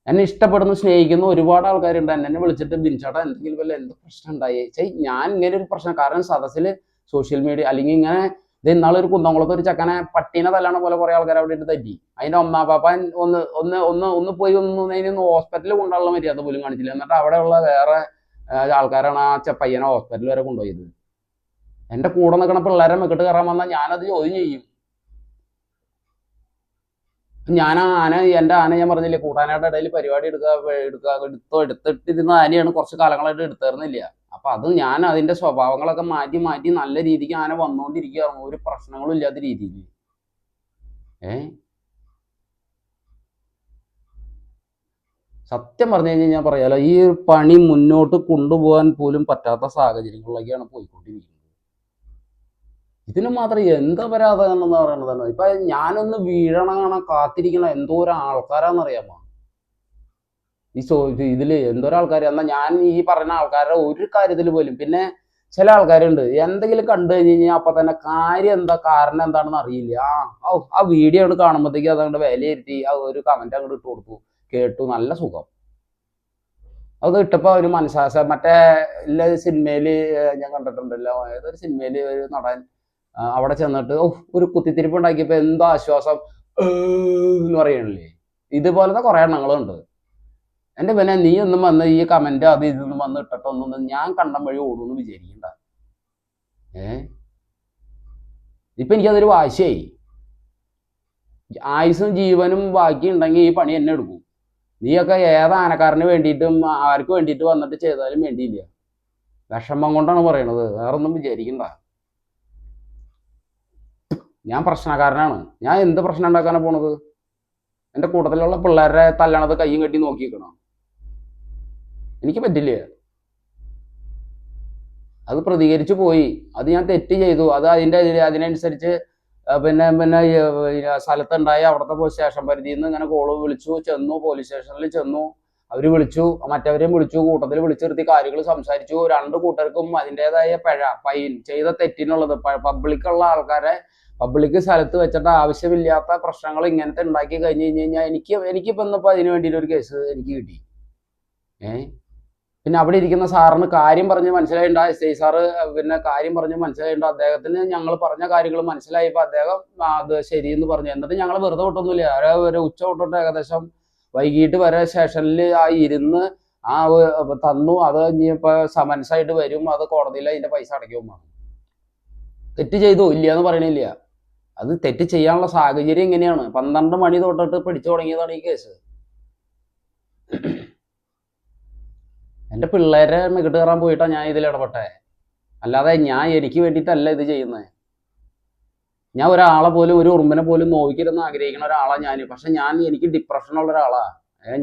എന്നെ ഇഷ്ടപ്പെടുന്ന സ്നേഹിക്കുന്ന ഒരുപാട് ആൾക്കാരുണ്ട്. എന്നെ വിളിച്ചിട്ട് ബിൻചേട്ടാ എന്തെങ്കിലും എന്ത് പ്രശ്നം ഉണ്ടായി ഞാൻ ഇങ്ങനെ ഒരു പ്രശ്നം. കാരണം സദസ്സിൽ സോഷ്യൽ മീഡിയ അല്ലെങ്കിൽ ഇങ്ങനെ ഇത് ഇന്നാളൊരു കുന്നംകുളത്ത് ഒരു ചെക്കനെ പട്ടീനെ തല്ലാണ പോലെ കുറെ ആൾക്കാർ അവിടെ ഇട്ട് തെറ്റി. അതിന്റെ പാപ്പാൻ ഒന്ന് പോയി ഹോസ്പിറ്റലിൽ കൊണ്ടുള്ള മര്യാദ പോലും കാണിച്ചില്ല. എന്നിട്ട് അവിടെയുള്ള വേറെ ആൾക്കാരാണ് ആ പയ്യനെ ഹോസ്പിറ്റലിൽ വരെ കൊണ്ടുപോയത്. എന്റെ കൂടെ നിൽക്കണ പിള്ളേരെ മെക്കിട്ട് കയറാൻ വന്നാൽ ഞാനത് ചോദ്യം ചെയ്യും. എൻ്റെ ആന ഞാൻ പറഞ്ഞില്ലേ, കൂട്ടാനായിട്ട് ഇടയിൽ പരിപാടി എടുത്തിട്ടിരുന്ന ആനയാണ്. കുറച്ച് കാലങ്ങളായിട്ട് എടുത്തേർന്നില്ല. അപ്പൊ അത് ഞാൻ അതിന്റെ സ്വഭാവങ്ങളൊക്കെ മാറ്റി നല്ല രീതിക്ക് ആന വന്നുകൊണ്ടിരിക്കുകയാണ്, ഒരു പ്രശ്നങ്ങളും ഇല്ലാത്ത രീതിയിൽ. സത്യം പറഞ്ഞു കഴിഞ്ഞാൽ ഞാൻ പറയാലോ, ഈ പണി മുന്നോട്ട് കൊണ്ടുപോകാൻ പോലും പറ്റാത്ത സാഹചര്യങ്ങളിലേക്കാണ് പോയിക്കൊണ്ടിരിക്കുന്നത്. ഇതിന് മാത്രം എന്താ പരാതകമെന്ന് പറയണതാണ്. ഇപ്പൊ ഞാനൊന്ന് വീഴണ കാത്തിരിക്കണ എന്തോരം ആൾക്കാരാന്നറിയാമോ ഇതില്? എന്തോരം ആൾക്കാർ എന്നാൽ ഞാൻ ഈ പറഞ്ഞ ആൾക്കാരുടെ ഒരു കാര്യത്തിൽ പോലും. പിന്നെ ചില ആൾക്കാരുണ്ട്, എന്തെങ്കിലും കണ്ടു കഴിഞ്ഞ് കഴിഞ്ഞാൽ അപ്പൊ തന്നെ കാര്യം എന്താ, കാരണം എന്താണെന്ന് അറിയില്ല. ആ വീഡിയോ അങ്ങോട്ട് കാണുമ്പോഴത്തേക്ക് അതുകൊണ്ട് വിലയിരുത്തി ആ ഒരു കമന്റ് അങ്ങോട്ട് ഇട്ട് കൊടുത്തു, കേട്ടു, നല്ല സുഖം. അത് ഇട്ടപ്പോ ഒരു മറ്റേ സിനിമയില് ഞാൻ കണ്ടിട്ടുണ്ടല്ലോ, ഏതൊരു സിനിമയില് ഒരു നടൻ അവിടെ ചെന്നിട്ട് ഒരു കുത്തിത്തിരിപ്പ് ഉണ്ടാക്കിയപ്പോ എന്താ ആശ്വാസം എന്ന് പറയണില്ലേ. ഇതുപോലത്തെ കുറെ എണ്ണങ്ങളുണ്ട്. എന്റെ പിന്നെ നീ ഒന്നും വന്ന് ഈ കമന്റ് അത് ഇതൊന്നും വന്ന് ഇട്ടിട്ടൊന്നും ഞാൻ കണ്ടം വഴി ഓടുമെന്ന് വിചാരിക്കണ്ട. ഇപ്പൊ എനിക്കതൊരു വാശിയായി. ആയുസും ജീവനും ബാക്കി ഉണ്ടെങ്കിൽ ഈ പണി എന്നെ എടുക്കും. നീയൊക്കെ ഏത് ആനക്കാരന് വേണ്ടിയിട്ടും ആർക്ക് വേണ്ടിയിട്ട് വന്നിട്ട് ചെയ്താലും വേണ്ടിയില്ല. വിഷമം കൊണ്ടാണ് പറയണത്, വേറൊന്നും വിചാരിക്കണ്ട. ഞാൻ പ്രശ്നക്കാരനാണ്. ഞാൻ എന്ത് പ്രശ്നം ഉണ്ടാക്കാനാണ് പോണത്? എൻ്റെ കൂട്ടത്തിലുള്ള പിള്ളേരെ തല്ലണത് കയ്യും കെട്ടി നോക്കിക്കണം. എനിക്ക് പറ്റില്ല. അത് പ്രതികരിച്ചു പോയി, അത് ഞാൻ തെറ്റ് ചെയ്തു, അത് അതിനനുസരിച്ച് പിന്നെ സ്ഥലത്തുണ്ടായി. അവിടുത്തെ സ്റ്റേഷൻ പരിധിയിൽ നിന്ന് ഇങ്ങനെ കോള് വിളിച്ചു, ചെന്നു, പോലീസ് സ്റ്റേഷനിൽ ചെന്നു. അവര് വിളിച്ചു, മറ്റവരെയും വിളിച്ചു, കൂട്ടത്തിൽ വിളിച്ചു നിർത്തി കാര്യങ്ങൾ സംസാരിച്ചു. 2 കൂട്ടർക്കും അതിൻ്റെതായ ഫൈൻ ചെയ്ത തെറ്റിനുള്ളത്. പബ്ലിക്കുള്ള ആൾക്കാരെ പബ്ലിക് സ്ഥലത്ത് വെച്ചിട്ട് ആവശ്യമില്ലാത്ത പ്രശ്നങ്ങൾ ഇങ്ങനത്തെ ഉണ്ടാക്കി കഴിഞ്ഞ് കഴിഞ്ഞാൽ എനിക്കിപ്പോ ഇന്നിപ്പോ അതിന് വേണ്ടിയിട്ട് ഒരു കേസ് എനിക്ക് കിട്ടി. പിന്നെ അവിടെ ഇരിക്കുന്ന സാറിന് കാര്യം പറഞ്ഞ് മനസ്സിലായിട്ടുണ്ട്. എസ് ഐ സാറ് പിന്നെ കാര്യം പറഞ്ഞ് മനസ്സിലായിട്ടുണ്ട്. അദ്ദേഹത്തിന് ഞങ്ങൾ പറഞ്ഞ കാര്യങ്ങൾ മനസ്സിലായപ്പോൾ അദ്ദേഹം അത് ശരിയെന്ന് പറഞ്ഞു. എന്നിട്ട് ഞങ്ങൾ വെറുതെ വിട്ടൊന്നുമില്ല. ഒരു ഉച്ച തൊട്ടിട്ട് ഏകദേശം വൈകിട്ട് വരെ സ്റ്റേഷനിൽ ഇരുന്ന് തന്നു. അത് ഇനിയിപ്പോ സമൻസായിട്ട് വരും, അത് കോടതിയിൽ അതിന്റെ പൈസ അടയ്ക്കും. തെറ്റ് ചെയ്തു ഇല്ല എന്ന് പറയണില്ല. അത് തെറ്റ് ചെയ്യാനുള്ള സാഹചര്യം എങ്ങനെയാണ്? 12 മണി തൊട്ടിട്ട് പിടിച്ചു തുടങ്ങിയതാണ് ഈ കേസ്. എൻ്റെ പിള്ളേരെ മികട്ട് കയറാൻ പോയിട്ടാണ് ഞാൻ ഇതിൽ ഇടപെട്ടെ. അല്ലാതെ എനിക്ക് വേണ്ടിയിട്ടല്ല ഇത് ചെയ്യുന്നത്. ഞാൻ ഒരാളെ പോലും, ഒരു ഉറുമ്പിനെ പോലും നോക്കിയിരുന്ന് ആഗ്രഹിക്കുന്ന ഒരാളാണ് ഞാൻ. പക്ഷെ എനിക്ക് ഡിപ്രഷനുള്ള ഒരാളാണ്.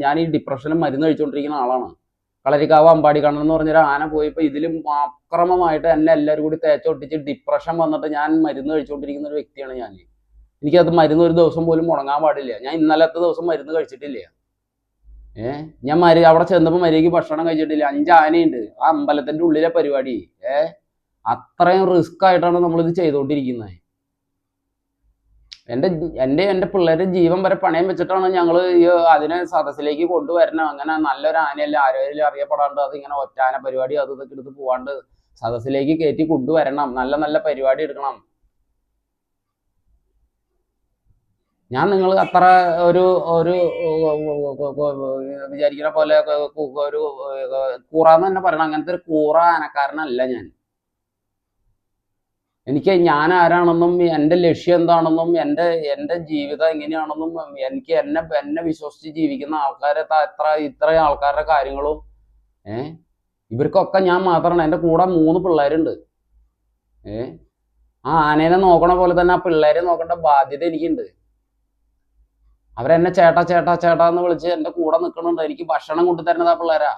ഞാൻ ഈ ഡിപ്രഷന് മരുന്ന് കഴിച്ചുകൊണ്ടിരിക്കുന്ന ആളാണ്. കളരിക്കാവ് അമ്പാടിക്കണ്ണൻ എന്ന് പറഞ്ഞൊരു ആന പോയപ്പോൾ ഇതിലും അക്രമമായിട്ട് എന്നെ എല്ലാവരും കൂടി തേച്ചൊട്ടിച്ച് ഡിപ്രഷൻ വന്നിട്ട് ഞാൻ മരുന്ന് കഴിച്ചുകൊണ്ടിരിക്കുന്ന ഒരു വ്യക്തിയാണ് ഞാൻ. എനിക്കത് മരുന്ന് ഒരു ദിവസം പോലും മുടങ്ങാൻ പാടില്ല. ഞാൻ ഇന്നലത്തെ ദിവസം മരുന്ന് കഴിച്ചിട്ടില്ല. ഞാൻ അവിടെ ചെന്നപ്പോൾ മര്യാദയ്ക്ക് ഭക്ഷണം കഴിച്ചിട്ടില്ല. 5 ആനയുണ്ട് ആ അമ്പലത്തിന്റെ ഉള്ളിലെ പരിപാടി. അത്രയും റിസ്ക് ആയിട്ടാണ് നമ്മളിത് ചെയ്തുകൊണ്ടിരിക്കുന്നത്. എൻ്റെ പിള്ളേരുടെ ജീവൻ വരെ പണയം വെച്ചിട്ടാണ് ഞങ്ങൾ ഈ അതിനെ സദസ്സിലേക്ക് കൊണ്ടുവരണം. അങ്ങനെ നല്ലൊരു ആനയല്ല ആരോഗ്യം അറിയപ്പെടാണ്ട് അതിങ്ങനെ ഒറ്റാന പരിപാടി അത് ഇതൊക്കെ എടുത്ത് പോവാണ്ട് സദസ്സിലേക്ക് കയറ്റി കൊണ്ടുവരണം. നല്ല നല്ല പരിപാടി എടുക്കണം. ഞാൻ നിങ്ങൾ അത്ര ഒരു ഒരു വിചാരിക്കുന്ന പോലെ ഒരു കൂറാന്ന് തന്നെ പറയണം. അങ്ങനത്തെ ഒരു കൂറ ആനക്കാരനല്ല ഞാൻ. എനിക്ക് ഞാൻ ആരാണെന്നും എൻ്റെ ലക്ഷ്യം എന്താണെന്നും എൻ്റെ ജീവിതം എങ്ങനെയാണെന്നും എനിക്ക് എന്നെ വിശ്വസിച്ച് ജീവിക്കുന്ന ആൾക്കാരെ ഇത്രയും ആൾക്കാരുടെ കാര്യങ്ങളും ഇവർക്കൊക്കെ ഞാൻ മാത്രമാണ്. എൻ്റെ കൂടെ 3 പിള്ളേരുണ്ട്. ആ ആനേനെ നോക്കണ പോലെ തന്നെ ആ പിള്ളേരെ നോക്കേണ്ട ബാധ്യത എനിക്കുണ്ട്. അവരെന്നെ ചേട്ടാ ചേട്ടാ ചേട്ടാ എന്ന് വിളിച്ച് എൻ്റെ കൂടെ നിൽക്കണുണ്ട്. എനിക്ക് ഭക്ഷണം കൊണ്ടുതരുന്നത് ആ പിള്ളേരാ.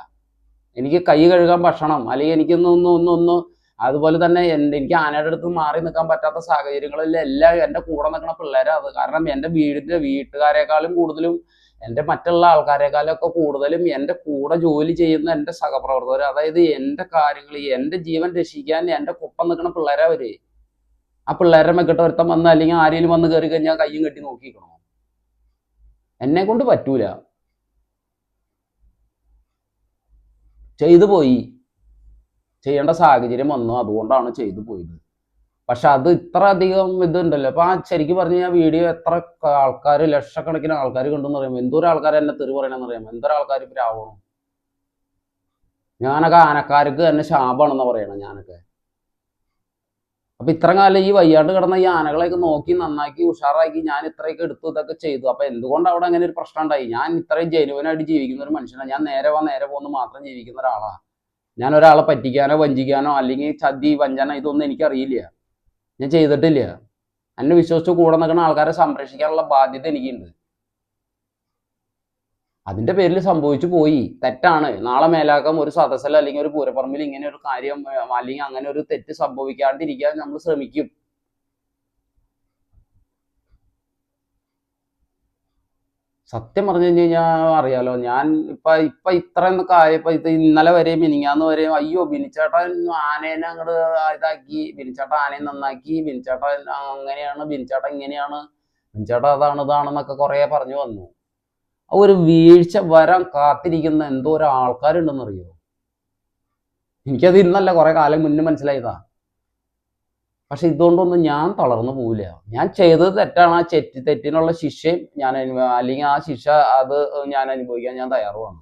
എനിക്ക് കൈ കഴുകാൻ ഭക്ഷണം, അല്ലെങ്കിൽ എനിക്കൊന്ന് അതുപോലെ തന്നെ എനിക്ക് ആനയുടെ അടുത്ത് മാറി നിൽക്കാൻ പറ്റാത്ത സാഹചര്യങ്ങളിൽ എല്ലാം എൻ്റെ കൂടെ നിൽക്കുന്ന പിള്ളേരാ അത്. കാരണം എൻ്റെ വീട്ടുകാരെക്കാളും കൂടുതലും എൻ്റെ മറ്റുള്ള ആൾക്കാരെക്കാളും ഒക്കെ കൂടുതലും എൻ്റെ കൂടെ ജോലി ചെയ്യുന്ന എൻ്റെ സഹപ്രവർത്തകർ, അതായത് എൻ്റെ കാര്യങ്ങൾ എൻ്റെ ജീവൻ രക്ഷിക്കാൻ എൻ്റെ ഒപ്പം നിൽക്കുന്ന പിള്ളേരാ അവര്. ആ പിള്ളേരുടെ മെക്കിട്ട് ഒരുത്തം വന്ന് അല്ലെങ്കിൽ ആരെങ്കിലും വന്ന് കയറി കഴിഞ്ഞാൽ കയ്യും കെട്ടി നോക്കിക്കണോ? എന്നെ കൊണ്ട് പറ്റൂല. ചെയ്തു പോയി, ചെയ്യേണ്ട സാഹചര്യം വന്നു, അതുകൊണ്ടാണ് ചെയ്തു പോയത്. പക്ഷെ അത് ഇത്ര അധികം ഇതുണ്ടല്ലോ. അപ്പൊ ശരിക്കും പറഞ്ഞു കഴിഞ്ഞാൽ വീഡിയോ എത്ര ആൾക്കാർ, ലക്ഷക്കണക്കിന് ആൾക്കാർ കണ്ടെന്ന് പറയുമ്പോൾ എന്തോരം ആൾക്കാർ എന്നെ തെറി പറയണമെന്ന് അറിയാമോ? എന്തോരം ആൾക്കാർ പ്രാവണം. ഞാനൊക്കെ ആനക്കാർക്ക് തന്നെ ശാപമാണെന്ന് പറയണം ഞാനൊക്കെ. അപ്പൊ ഇത്ര കാലം ഈ വയ്യാണ്ട് കിടന്ന ഈ ആനകളെയൊക്കെ നോക്കി നന്നാക്കി ഉഷാറാക്കി ഞാൻ ഇത്രയൊക്കെ എടുത്തു ഇതൊക്കെ ചെയ്തു. അപ്പൊ എന്തുകൊണ്ട് അവിടെ അങ്ങനെ ഒരു പ്രശ്നം ഉണ്ടായി? ഞാൻ ഇത്രയും ജെനുവനായിട്ട് ജീവിക്കുന്ന ഒരു മനുഷ്യനാണ്. ഞാൻ നേരെ പോകുന്ന മാത്രം ജീവിക്കുന്ന ഒരാളാണ്. ഞാൻ ഒരാളെ പറ്റിക്കാനോ വഞ്ചിക്കാനോ അല്ലെങ്കിൽ ചതി വഞ്ചന ഇതൊന്നും എനിക്കറിയില്ല, ഞാൻ ചെയ്തിട്ടില്ല. എന്നെ വിശ്വസിച്ച് കൂടെ നിൽക്കുന്ന ആൾക്കാരെ സംരക്ഷിക്കാനുള്ള ബാധ്യത എനിക്കുണ്ട്. അതിന്റെ പേരിൽ സംഭവിച്ചു പോയി, തെറ്റാണ്. നാളെ മേലാക്കം ഒരു സദസ്സിൽ അല്ലെങ്കിൽ ഒരു പൂരപ്പറമ്പിൽ ഇങ്ങനെ ഒരു കാര്യം അല്ലെങ്കിൽ അങ്ങനെ ഒരു തെറ്റ് സംഭവിക്കാണ്ടിരിക്കാൻ നമ്മൾ ശ്രമിക്കും. സത്യം പറഞ്ഞു കഴിഞ്ഞാൽ അറിയാലോ, ഞാൻ ഇപ്പൊ ഇത്രയും കായപ്പോ ഇന്നലെ വരെയും മിനിങ്ങാന്ന് വരെയും അയ്യോ ബിനിച്ചേട്ടൻ ആനേനെ അങ്ങോട്ട് ഇതാക്കി, ബിനിച്ചേട്ടൻ ആനയെ നന്നാക്കി, ബിനിച്ചേട്ടൻ അങ്ങനെയാണ്, ബിനിച്ചേട്ടൻ ഇങ്ങനെയാണ്, ബിനിച്ചേട്ടൻ ഇതാണെന്നൊക്കെ കുറെ പറഞ്ഞു വന്നു. ഒരു വീഴ്ച വരാൻ കാത്തിരിക്കുന്ന എന്തോ ആൾക്കാരുണ്ടെന്നറിയോ? എനിക്കത് ഇന്നല്ല, കുറെ കാലം മുന്നേ മനസ്സിലായതാ. പക്ഷെ ഇതുകൊണ്ടൊന്നും ഞാൻ തളർന്നു പോവില്ല. ഞാൻ ചെയ്തത് തെറ്റാണ്. ആ തെറ്റിനുള്ള ശിക്ഷയും ഞാൻ അല്ലെങ്കിൽ ആ ശിക്ഷ അത് ഞാൻ അനുഭവിക്കാൻ ഞാൻ തയ്യാറുമാണ്.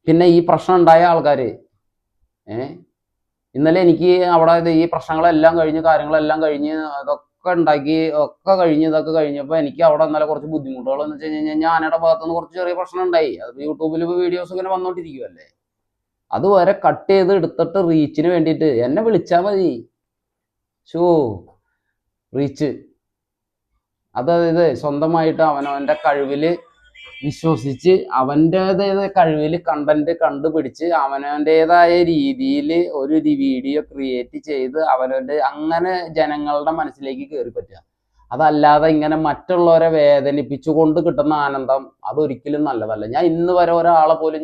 പിന്നെ ഈ പ്രശ്നം ഉണ്ടായ ആൾക്കാര് ഇന്നലെ എനിക്ക് അവിടെ ഈ പ്രശ്നങ്ങളെല്ലാം കഴിഞ്ഞ് കാര്യങ്ങളെല്ലാം കഴിഞ്ഞ് അതൊക്കെ ഉണ്ടാക്കി ഒക്കെ കഴിഞ്ഞ് ഇതൊക്കെ കഴിഞ്ഞപ്പോൾ എനിക്ക് അവിടെ ഇന്നലെ കുറച്ച് ബുദ്ധിമുട്ടുകൾ എന്ന് വെച്ച് കഴിഞ്ഞാൽ ഞാനയുടെ ഭാഗത്തുനിന്ന് കുറച്ച് ചെറിയ പ്രശ്നം ഉണ്ടായി. അത് യൂട്യൂബിൽ വീഡിയോസ് ഇങ്ങനെ വന്നോണ്ടിരിക്കുവല്ലേ, അതുവരെ കട്ട് ചെയ്ത് എടുത്തിട്ട് റീച്ചിന് വേണ്ടിയിട്ട് എന്നെ വിളിച്ചാൽ മതി. റീച്ച്, അതായത് സ്വന്തമായിട്ട് അവനവൻ്റെ കഴിവില് വിശ്വസിച്ച് അവൻ്റെതായ കഴിവിൽ കണ്ടന്റ് കണ്ടുപിടിച്ച് അവനവൻ്റെതായ രീതിയിൽ ഒരു വീഡിയോ ക്രിയേറ്റ് ചെയ്ത് അവനവൻ്റെ അങ്ങനെ ജനങ്ങളുടെ മനസ്സിലേക്ക് കയറി പറ്റുക. അതല്ലാതെ ഇങ്ങനെ മറ്റുള്ളവരെ വേദനിപ്പിച്ചുകൊണ്ട് കിട്ടുന്ന ആനന്ദം അതൊരിക്കലും നല്ലതല്ല. ഞാൻ ഇന്ന് വരെ ഒരാളെ പോലും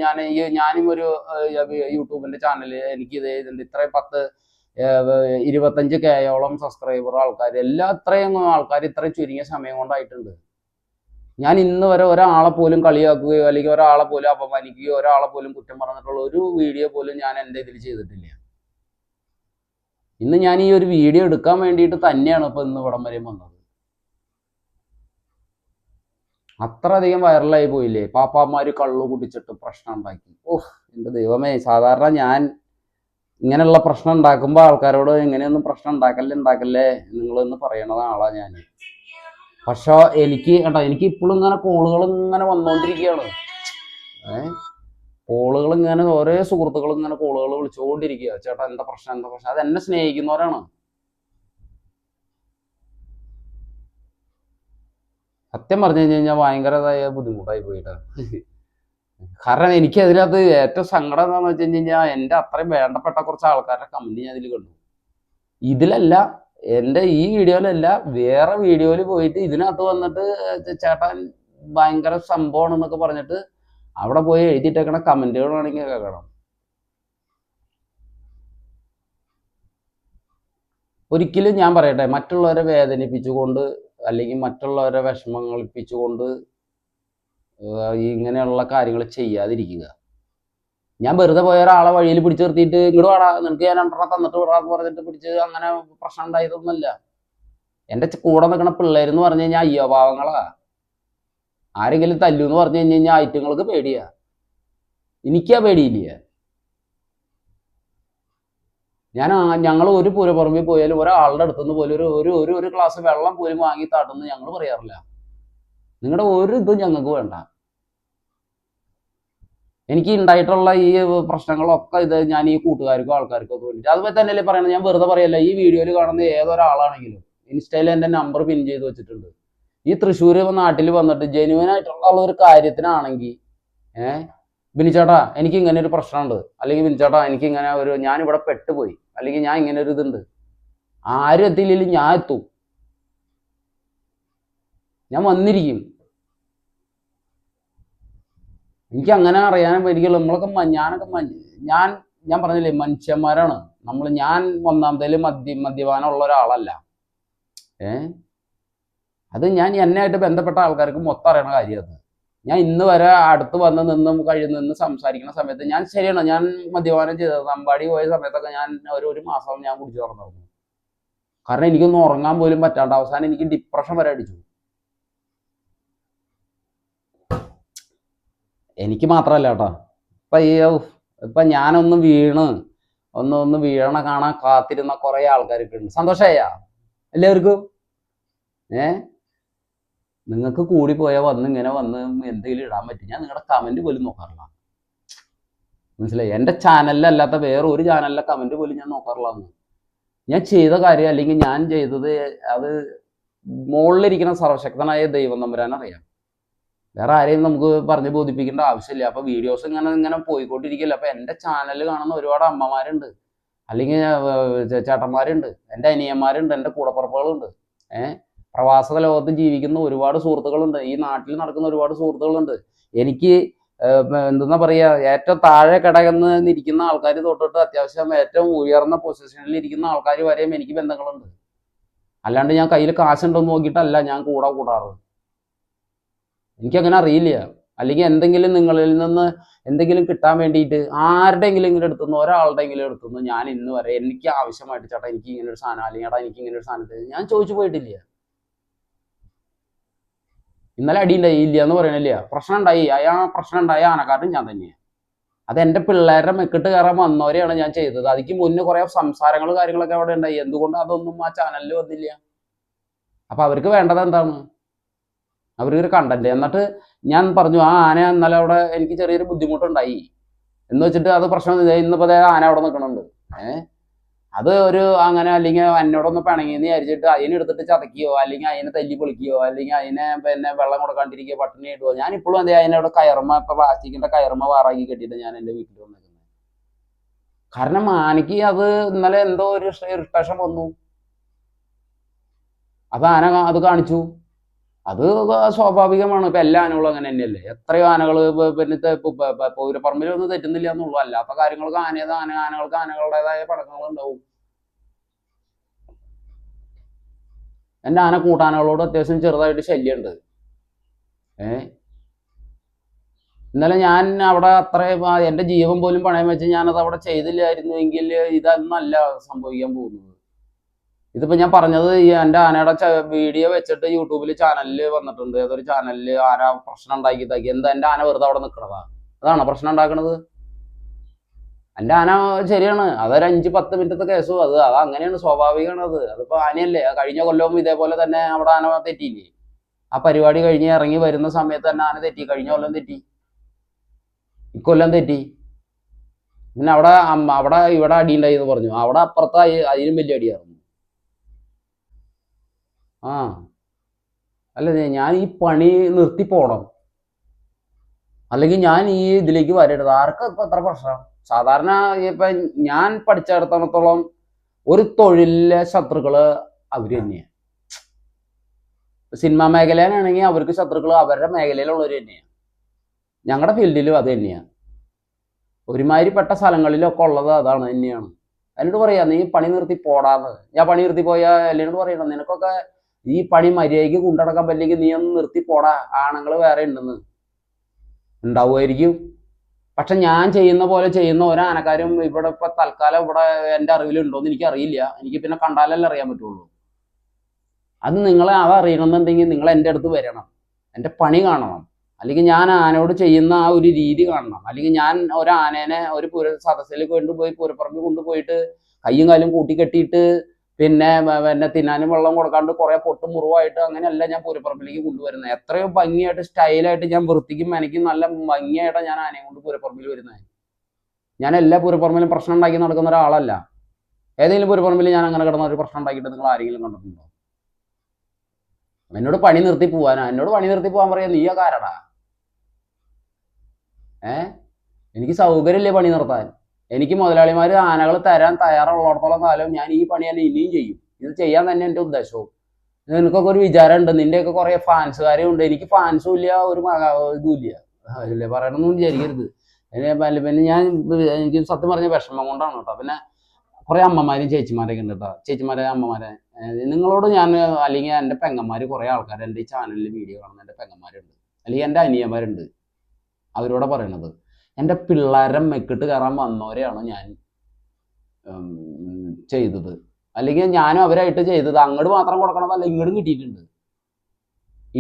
ഞാനും ഒരു യൂട്യൂബിന്റെ ചാനല് എനിക്ക് ഇത്രയും 25K സബ്സ്ക്രൈബർ ആൾക്കാർ ഇത്രയും ആൾക്കാർ ഇത്രയും ചുരുങ്ങിയ സമയം കൊണ്ടായിട്ടുണ്ട്. ഞാൻ ഇന്ന് വരെ ഒരാളെ പോലും കളിയാക്കുകയോ അല്ലെങ്കിൽ ഒരാളെ പോലും അപമാനിക്കുകയോ ഒരാളെ പോലും കുറ്റം പറഞ്ഞിട്ടുള്ള ഒരു വീഡിയോ പോലും ഞാൻ എൻ്റെ ഇതിൽ ചെയ്തിട്ടില്ല. ഇന്ന് ഞാൻ ഈ ഒരു വീഡിയോ എടുക്കാൻ വേണ്ടിയിട്ട് തന്നെയാണ് ഇപ്പൊ ഇന്ന് ഇവിടം വരെ വന്നത്. അത്ര അധികം വൈറലായി പോയില്ലേ? പാപ്പാമാര് കള്ളു കുടിച്ചിട്ട് പ്രശ്നം ഉണ്ടാക്കി. എൻ്റെ ദൈവമേ, സാധാരണ ഞാൻ ഇങ്ങനെയുള്ള പ്രശ്നം ഉണ്ടാക്കുമ്പോൾ ആൾക്കാരോട് ഇങ്ങനെയൊന്നും പ്രശ്നം ഉണ്ടാക്കല്ലേ നിങ്ങളെന്ന് പറയണത് ആളാ ഞാൻ. പക്ഷെ എനിക്ക് ഇപ്പോഴും ഇങ്ങനെ കോളുകൾ ഇങ്ങനെ വന്നുകൊണ്ടിരിക്കുകയാണ്. കോളുകൾ ഇങ്ങനെ ഓരോ സുഹൃത്തുക്കളും ഇങ്ങനെ കോളുകൾ വിളിച്ചുകൊണ്ടിരിക്കുക. ചേട്ടാ എന്താ പ്രശ്നം. അത് എന്നെ സ്നേഹിക്കുന്നവരാണ്. സത്യം പറഞ്ഞു കഴിഞ്ഞാൽ ഭയങ്കരതായ ബുദ്ധിമുട്ടായി പോയിട്ടാണ്. കാരണം എനിക്ക് അതിനകത്ത് ഏറ്റവും സങ്കടം എന്താണെന്ന് വെച്ച് കഴിഞ്ഞാൽ എൻ്റെ അത്രയും വേണ്ടപ്പെട്ട കുറച്ച് ആൾക്കാരുടെ കമന്റ് ഞാൻ ഇതിൽ കണ്ടു. ഇതിലല്ല, എൻ്റെ ഈ വീഡിയോയിലല്ല, വേറെ വീഡിയോയിൽ പോയിട്ട് ഇതിനകത്ത് വന്നിട്ട് ചേട്ടൻ ഭയങ്കര സംഭവമാണെന്നൊക്കെ പറഞ്ഞിട്ട് അവിടെ പോയി എഴുതിയിട്ടേക്കണ കമന്റുകളാണെങ്കിൽ കേൾക്കണം. ഒരിക്കലും ഞാൻ പറയട്ടെ, മറ്റുള്ളവരെ വേദനിപ്പിച്ചുകൊണ്ട് അല്ലെങ്കിൽ മറ്റുള്ളവരെ വിഷമങ്ങളിപ്പിച്ചുകൊണ്ട് ഇങ്ങനെയുള്ള കാര്യങ്ങൾ ചെയ്യാതിരിക്കുക. ഞാൻ വെറുതെ പോയ ഒരാളെ വഴിയിൽ പിടിച്ചു നിർത്തിയിട്ട് ഇങ്ങോട്ട് വാടാ, നിനക്ക് ഞാൻ 2 തന്നിട്ട് വിടാന്ന് പറഞ്ഞിട്ട് പിടിച്ച് അങ്ങനെ പ്രശ്നം ഉണ്ടായതൊന്നുമല്ല. എൻ്റെ കൂടെ നിൽക്കുന്ന പിള്ളേരെന്ന് പറഞ്ഞു കഴിഞ്ഞാൽ അയ്യോ പാവങ്ങളാ. ആരെങ്കിലും തല്ലൂന്ന് പറഞ്ഞു കഴിഞ്ഞാൽ ഐറ്റങ്ങൾക്ക് പേടിയാ. എനിക്കാ പേടിയില്ല. ഞങ്ങൾ ഒരു പൂരപ്പറമ്പിൽ പോയാലും ഒരാളുടെ അടുത്തുനിന്ന് പോലും ഒരു ഗ്ലാസ് വെള്ളം പോലും വാങ്ങി താട്ടുന്ന് ഞങ്ങൾ പറയാറില്ല. നിങ്ങളുടെ ഒരു ഇതും ഞങ്ങൾക്ക് വേണ്ട. എനിക്ക് ഉണ്ടായിട്ടുള്ള ഈ പ്രശ്നങ്ങളൊക്കെ ഇത് ഞാൻ ഈ കൂട്ടുകാർക്കോ ആൾക്കാർക്കോ വേണ്ടിയിട്ട്, അതുപോലെ തന്നെയല്ലേ പറയണത്, ഞാൻ വെറുതെ പറയല്ല. ഈ വീഡിയോയിൽ കാണുന്ന ഏതൊരാളാണെങ്കിലും ഇൻസ്റ്റയിൽ എൻ്റെ നമ്പർ പിൻ ചെയ്ത് വെച്ചിട്ടുണ്ട്. ഈ തൃശ്ശൂർ നാട്ടിൽ വന്നിട്ട് ജെന്യുവൻ ആയിട്ടുള്ള ഒരു കാര്യത്തിനാണെങ്കിൽ ബിനിച്ചേട്ടാ എനിക്ക് ഇങ്ങനെ ഒരു പ്രശ്നമുണ്ട്, അല്ലെങ്കിൽ ബിനിച്ചേട്ടാ എനിക്ക് ഇങ്ങനെ ഞാനിവിടെ പെട്ടുപോയി, അല്ലെങ്കിൽ ഞാൻ ഇങ്ങനെ ഒരു ഇതുണ്ട്, ആരും എത്തിയില്ലെങ്കിൽ ഞാൻ എത്തും, ഞാൻ വന്നിരിക്കും. എനിക്ക് അങ്ങനെ അറിയാൻ പറ്റില്ല. നമ്മളൊക്കെ ഞാൻ പറഞ്ഞില്ലേ, മനുഷ്യന്മാരാണ് നമ്മൾ. ഞാൻ ഒന്നാമത്തേലും മദ്യപാനമുള്ള ഒരാളല്ല. അത് ഞാൻ എന്നെയായിട്ട് ബന്ധപ്പെട്ട ആൾക്കാർക്ക് മൊത്തം അറിയണ കാര്യം. അത് ഞാൻ ഇന്ന് വരെ അടുത്ത് വന്ന് നിന്ന് സംസാരിക്കുന്ന സമയത്ത് ഞാൻ ശരിയാണ്, ഞാൻ മദ്യപാനം ചെയ്തത്. അമ്പാടി പോയ സമയത്തൊക്കെ ഞാൻ ഒരു മാസം ഞാൻ കുടിച്ചു തുറന്നു. കാരണം എനിക്കൊന്നും ഉറങ്ങാൻ പോലും പറ്റാണ്ട് അവസാനം എനിക്ക് ഡിപ്രഷൻ വരെ അടിച്ചു. എനിക്ക് മാത്രമല്ല കേട്ടോ, ഇപ്പൊ ഞാനൊന്ന് വീണ കാണാൻ കാത്തിരുന്ന കുറെ ആൾക്കാരൊക്കെ ഉണ്ട്. സന്തോഷമായ എല്ലാവർക്കും. നിങ്ങൾക്ക് കൂടിപ്പോയാൽ വന്ന് എന്തെങ്കിലും ഇടാൻ പറ്റും. ഞാൻ നിങ്ങളുടെ കമന്റ് പോലും നോക്കാറില്ല. മനസ്സിലായി? എൻ്റെ ചാനലിലല്ലാത്ത വേറെ ഒരു ചാനലിലെ കമന്റ് പോലും ഞാൻ നോക്കാറില്ല. ഞാൻ ചെയ്ത കാര്യം അല്ലെങ്കിൽ ഞാൻ ചെയ്തത് അത് മുകളിലിരിക്കുന്ന സർവശക്തനായ ദൈവം തമ്പുരാൻ അറിയാം. വേറെ ആരെയും നമുക്ക് പറഞ്ഞ് ബോധിപ്പിക്കേണ്ട ആവശ്യമില്ല. അപ്പൊ വീഡിയോസ് ഇങ്ങനെ പോയിക്കൊണ്ടിരിക്കില്ല. അപ്പൊ എൻ്റെ ചാനൽ കാണുന്ന ഒരുപാട് അമ്മമാരുണ്ട്, അല്ലെങ്കിൽ ചേട്ടന്മാരുണ്ട്, എൻ്റെ അനിയന്മാരുണ്ട്, എൻ്റെ കൂടപ്പുറപ്പുകളുണ്ട്, പ്രവാസ ലോകത്ത് ജീവിക്കുന്ന ഒരുപാട് സുഹൃത്തുക്കളുണ്ട്, ഈ നാട്ടിൽ നടക്കുന്ന ഒരുപാട് സുഹൃത്തുക്കളുണ്ട്. എനിക്ക് എന്തെന്നാ പറയാ, ഏറ്റവും താഴെ കിടന്നിരിക്കുന്ന ആൾക്കാർ തൊട്ടിട്ട് അത്യാവശ്യം ഏറ്റവും ഉയർന്ന പൊസിഷനിൽ ഇരിക്കുന്ന ആൾക്കാർ വരെയും എനിക്ക് ബന്ധങ്ങളുണ്ട്. അല്ലാണ്ട് ഞാൻ കയ്യിൽ കാശുണ്ടോന്ന് നോക്കിയിട്ടല്ല ഞാൻ കൂടാറ്. എനിക്കങ്ങനെ അറിയില്ല. അല്ലെങ്കിൽ എന്തെങ്കിലും നിങ്ങളിൽ നിന്ന് എന്തെങ്കിലും കിട്ടാൻ വേണ്ടിയിട്ട് ആരുടെയെങ്കിലും ഇങ്ങനെ എടുത്തുനിന്ന് ഒരാളുടെയെങ്കിലും എടുത്തുനിന്ന് ഞാൻ ഇന്ന് വരെ എനിക്ക് ആവശ്യമായിട്ട് ചേട്ടാ എനിക്ക് ഇങ്ങനെ ഒരു സാധനം, അല്ലെങ്കിൽ ചേട്ടാ എനിക്ക് ഇങ്ങനെ ഒരു സാധനത്തിൽ ഞാൻ ചോദിച്ചു പോയിട്ടില്ല. ഇന്നലെ അടി ഉണ്ടായി ഇല്ല എന്ന് പറയണില്ല. പ്രശ്നം ഉണ്ടായി, പ്രശ്നം ഉണ്ടായ ആനക്കാരനും ഞാൻ തന്നെയാണ്. അത് എൻ്റെ പിള്ളേരുടെ മെക്കിട്ട് കയറാൻ വന്നവരെയാണ് ഞാൻ ചെയ്തത്. അതിക്ക് മുന്നേ കുറെ സംസാരങ്ങൾ കാര്യങ്ങളൊക്കെ അവിടെ ഉണ്ടായി. എന്തുകൊണ്ട് അതൊന്നും ആ ചാനലിൽ വന്നില്ല? അപ്പൊ അവർക്ക് വേണ്ടത് എന്താണ്? അവർക്കൊരു കണ്ടന്റ്. എന്നിട്ട് ഞാൻ പറഞ്ഞു ആ ആന ഇന്നലെ അവിടെ എനിക്ക് ചെറിയൊരു ബുദ്ധിമുട്ടുണ്ടായി എന്ന് വെച്ചിട്ട് അത് പ്രശ്നം ഇന്നിപ്പോ ആന അവിടെ നിൽക്കണുണ്ട്. അത് അങ്ങനെ അല്ലെങ്കിൽ എന്നോടൊന്ന് പിണങ്ങിയെന്ന് വിചാരിച്ചിട്ട് അതിനെടുത്തിട്ട് ചതയ്ക്കുകയോ അല്ലെങ്കിൽ അതിനെ തല്ലി പൊളിക്കുകയോ അല്ലെങ്കിൽ അതിനെ പിന്നെ വെള്ളം കൊടുക്കാണ്ടിരിക്കുകയോ പട്ടിണി ഇടുകയോ. ഞാൻ ഇപ്പോഴും അതിനവിടെ ഇപ്പൊ പ്ലാസ്റ്റിക്കിന്റെ കയർമ വാറാക്കി കെട്ടിയിട്ട് ഞാൻ എൻ്റെ വീട്ടിൽ വന്നിരിക്കുന്നത്. കാരണം ആനയ്ക്ക് അത് ഇന്നലെ എന്തോ ഒരു ഇറിറ്റേഷൻ വന്നു. അപ്പൊ ആന അത് കാണിച്ചു. അത് സ്വാഭാവികമാണ്. ഇപ്പൊ എല്ലാ ആനകളും അങ്ങനെ തന്നെയല്ലേ. എത്രയോ ആനകൾ പിന്നെ പൗരപ്പറമ്പിലൊന്നും തെറ്റുന്നില്ല എന്നുള്ളൂ. അല്ലാത്ത കാര്യങ്ങൾക്ക് ആനകൾക്ക് ആനകളുടേതായ പടക്കങ്ങൾ ഉണ്ടാവും. എൻ്റെ ആന കൂട്ടാനകളോട് അത്യാവശ്യം ചെറുതായിട്ട് ശല്യമുണ്ട്. ഇന്നലെ ഞാൻ അവിടെ എൻ്റെ ജീവൻ പോലും പണയം വെച്ച് ഞാനത് അവിടെ ചെയ്തില്ലായിരുന്നുവെങ്കിൽ ഇതൊന്നല്ല സംഭവിക്കാൻ പോകുന്നത്. ഇതിപ്പോ ഞാൻ പറഞ്ഞത് എൻ്റെ ആനയുടെ വീഡിയോ വെച്ചിട്ട് യൂട്യൂബിൽ ചാനലിൽ വന്നിട്ടുണ്ട്. ഏതൊരു ചാനലിൽ ആന പ്രശ്നം ഉണ്ടാക്കി എന്താ എൻ്റെ ആന വെറുതെ അവിടെ നിൽക്കണതാ? അതാണ് പ്രശ്നം ഉണ്ടാക്കണത്. എൻ്റെ ആന ശരിയാണ്, അതൊരു 5-10 മിനിറ്റത്തെ കേസും അത് അങ്ങനെയാണ്, സ്വാഭാവികമാണ്. അതിപ്പോ ആനയല്ലേ. കഴിഞ്ഞ കൊല്ലവും ഇതേപോലെ തന്നെ അവിടെ ആന തെറ്റിയില്ലേ? ആ പരിപാടി കഴിഞ്ഞ് ഇറങ്ങി വരുന്ന സമയത്ത് തന്നെ ആന തെറ്റി. കഴിഞ്ഞ കൊല്ലം തെറ്റി, ഇക്കൊല്ലം തെറ്റി. പിന്നെ ഇവിടെ അടി ഉണ്ടായി എന്ന് പറഞ്ഞു. അവിടെ അപ്പുറത്ത് അതിനും വലിയ അടിയായിരുന്നു. അല്ല ഞാൻ ഈ പണി നിർത്തി പോണം, അല്ലെങ്കിൽ ഞാൻ ഈ ഇതിലേക്ക് വരരുത്. ആർക്കും ഇപ്പൊ എത്ര പ്രശ്നം? സാധാരണ ഇപ്പൊ ഞാൻ പഠിച്ചിടത്തോളം ഒരു തൊഴിലിലെ ശത്രുക്കള് അവര് തന്നെയാണ്. സിനിമാ മേഖലയിലാണെങ്കിൽ അവർക്ക് ശത്രുക്കൾ അവരുടെ മേഖലയിലുള്ളവർ തന്നെയാണ്. ഞങ്ങളുടെ ഫീൽഡിലും അത് തന്നെയാണ്. ഒരുമാതിരിപ്പെട്ട സ്ഥലങ്ങളിലൊക്കെ ഉള്ളത് അതാണ് തന്നെയാണ്. എന്നോട് പറയാ നീ പണി നിർത്തി പോടാന്ന്. ഞാൻ പണി നിർത്തി പോയാ എന്നോട് പറയണം നിനക്കൊക്കെ ഈ പണി മര്യാദയ്ക്ക് കൊണ്ടടക്കാൻ പറ്റില്ലെങ്കിൽ നീ ഒന്ന് നിർത്തി പോടാ, ആണുങ്ങൾ വേറെ ഉണ്ടെന്ന്. ഉണ്ടാവുമായിരിക്കും. പക്ഷെ ഞാൻ ചെയ്യുന്ന പോലെ ചെയ്യുന്ന ഒരാനക്കാരും ഇവിടെ ഇപ്പൊ തൽക്കാലം ഇവിടെ എൻ്റെ അറിവിലുണ്ടോന്ന് എനിക്ക് അറിയില്ല. എനിക്ക് പിന്നെ കണ്ടാലല്ലേ അറിയാൻ പറ്റുള്ളൂ. അത് നിങ്ങളെ അതറിയണമെന്നുണ്ടെങ്കിൽ നിങ്ങൾ എൻ്റെ അടുത്ത് വരണം, എൻ്റെ പണി കാണണം, അല്ലെങ്കിൽ ഞാൻ ആനയോട് ചെയ്യുന്ന ആ ഒരു രീതി കാണണം. അല്ലെങ്കിൽ ഞാൻ ഒരാനേനെ ഒരു സദസ്സിൽ കൊണ്ടുപോയി പൂരപ്പറമ്പിൽ കൊണ്ടുപോയിട്ട് കയ്യും കാലും കൂട്ടിക്കെട്ടിയിട്ട് പിന്നെ തിന്നാനും വെള്ളം കൊടുക്കാണ്ട് കുറെ പൊട്ടും മുറിവായിട്ട് അങ്ങനെയല്ല ഞാൻ പൂരപ്പറമ്പിലേക്ക് കൊണ്ടുവരുന്നത്. എത്രയോ ഭംഗിയായിട്ട് സ്റ്റൈലായിട്ട് ഞാൻ വൃത്തിക്കും എനിക്കും നല്ല ഭംഗിയായിട്ടാണ് ഞാൻ ആനയെ കൊണ്ട് പൂരപ്പറമ്പിൽ വരുന്നത്. ഞാൻ എല്ലാ പൂരപ്പറമ്പിലും പ്രശ്നം ഉണ്ടാക്കി നടക്കുന്ന ഒരാളല്ല. ഏതെങ്കിലും പൂരപ്പറമ്പിൽ ഞാൻ അങ്ങനെ കിടന്ന ഒരു പ്രശ്നം ഉണ്ടാക്കിയിട്ട് നിങ്ങൾ ആരെങ്കിലും കണ്ടിട്ടുണ്ടോ? എന്നോട് പണി നിർത്തി പോവാനാ, എന്നോട് പണി നിർത്തി പോകാൻ പറയാ നീയാ കാരടാ. എനിക്ക് സൗകര്യമില്ലേ പണി നിർത്താൻ? എനിക്ക് മുതലാളിമാർ ആനകൾ തരാൻ തയ്യാറുള്ളിടത്തോളം കാലം ഞാൻ ഈ പണി തന്നെ ഇനിയും ചെയ്യും. ഇത് ചെയ്യാൻ തന്നെ എൻ്റെ ഉദ്ദേശവും. നിനക്കൊക്കെ ഒരു വിചാരമുണ്ട്, നിന്റെയൊക്കെ കുറെ ഫാൻസുകാരും ഉണ്ട്. എനിക്ക് ഫാൻസും ഇല്ല, ഒരു ഇതും ഇല്ല. അല്ലേ പറയണമെന്നും വിചാരിക്കരുത്. പിന്നെ ഞാൻ എനിക്ക് സത്യം പറഞ്ഞ വിഷമം കൊണ്ടാണ് കേട്ടോ. പിന്നെ കുറെ അമ്മമാരും ചേച്ചിമാരൊക്കെ ഉണ്ട് കേട്ടോ. ചേച്ചിമാരെ അമ്മമാരെ നിങ്ങളോട് ഞാൻ, അല്ലെങ്കിൽ എൻ്റെ പെങ്ങന്മാര് കുറെ ആൾക്കാർ എൻ്റെ ഈ ചാനലിൽ വീഡിയോ കാണുന്ന എൻ്റെ പെങ്ങന്മാരുണ്ട്, അല്ലെങ്കിൽ എൻ്റെ അനിയന്മാരുണ്ട്. അവരോടെ പറയണത് എൻ്റെ പിള്ളേരെ മെക്കിട്ട് കയറാൻ വന്നവരെയാണ് ഞാൻ ചെയ്തത്. അല്ലെങ്കിൽ ഞാനും അവരായിട്ട് ചെയ്തത്. അങ്ങോട്ട് മാത്രം കൊടുക്കണതല്ല, ഇങ്ങോട്ടും കിട്ടിയിട്ടുണ്ട്.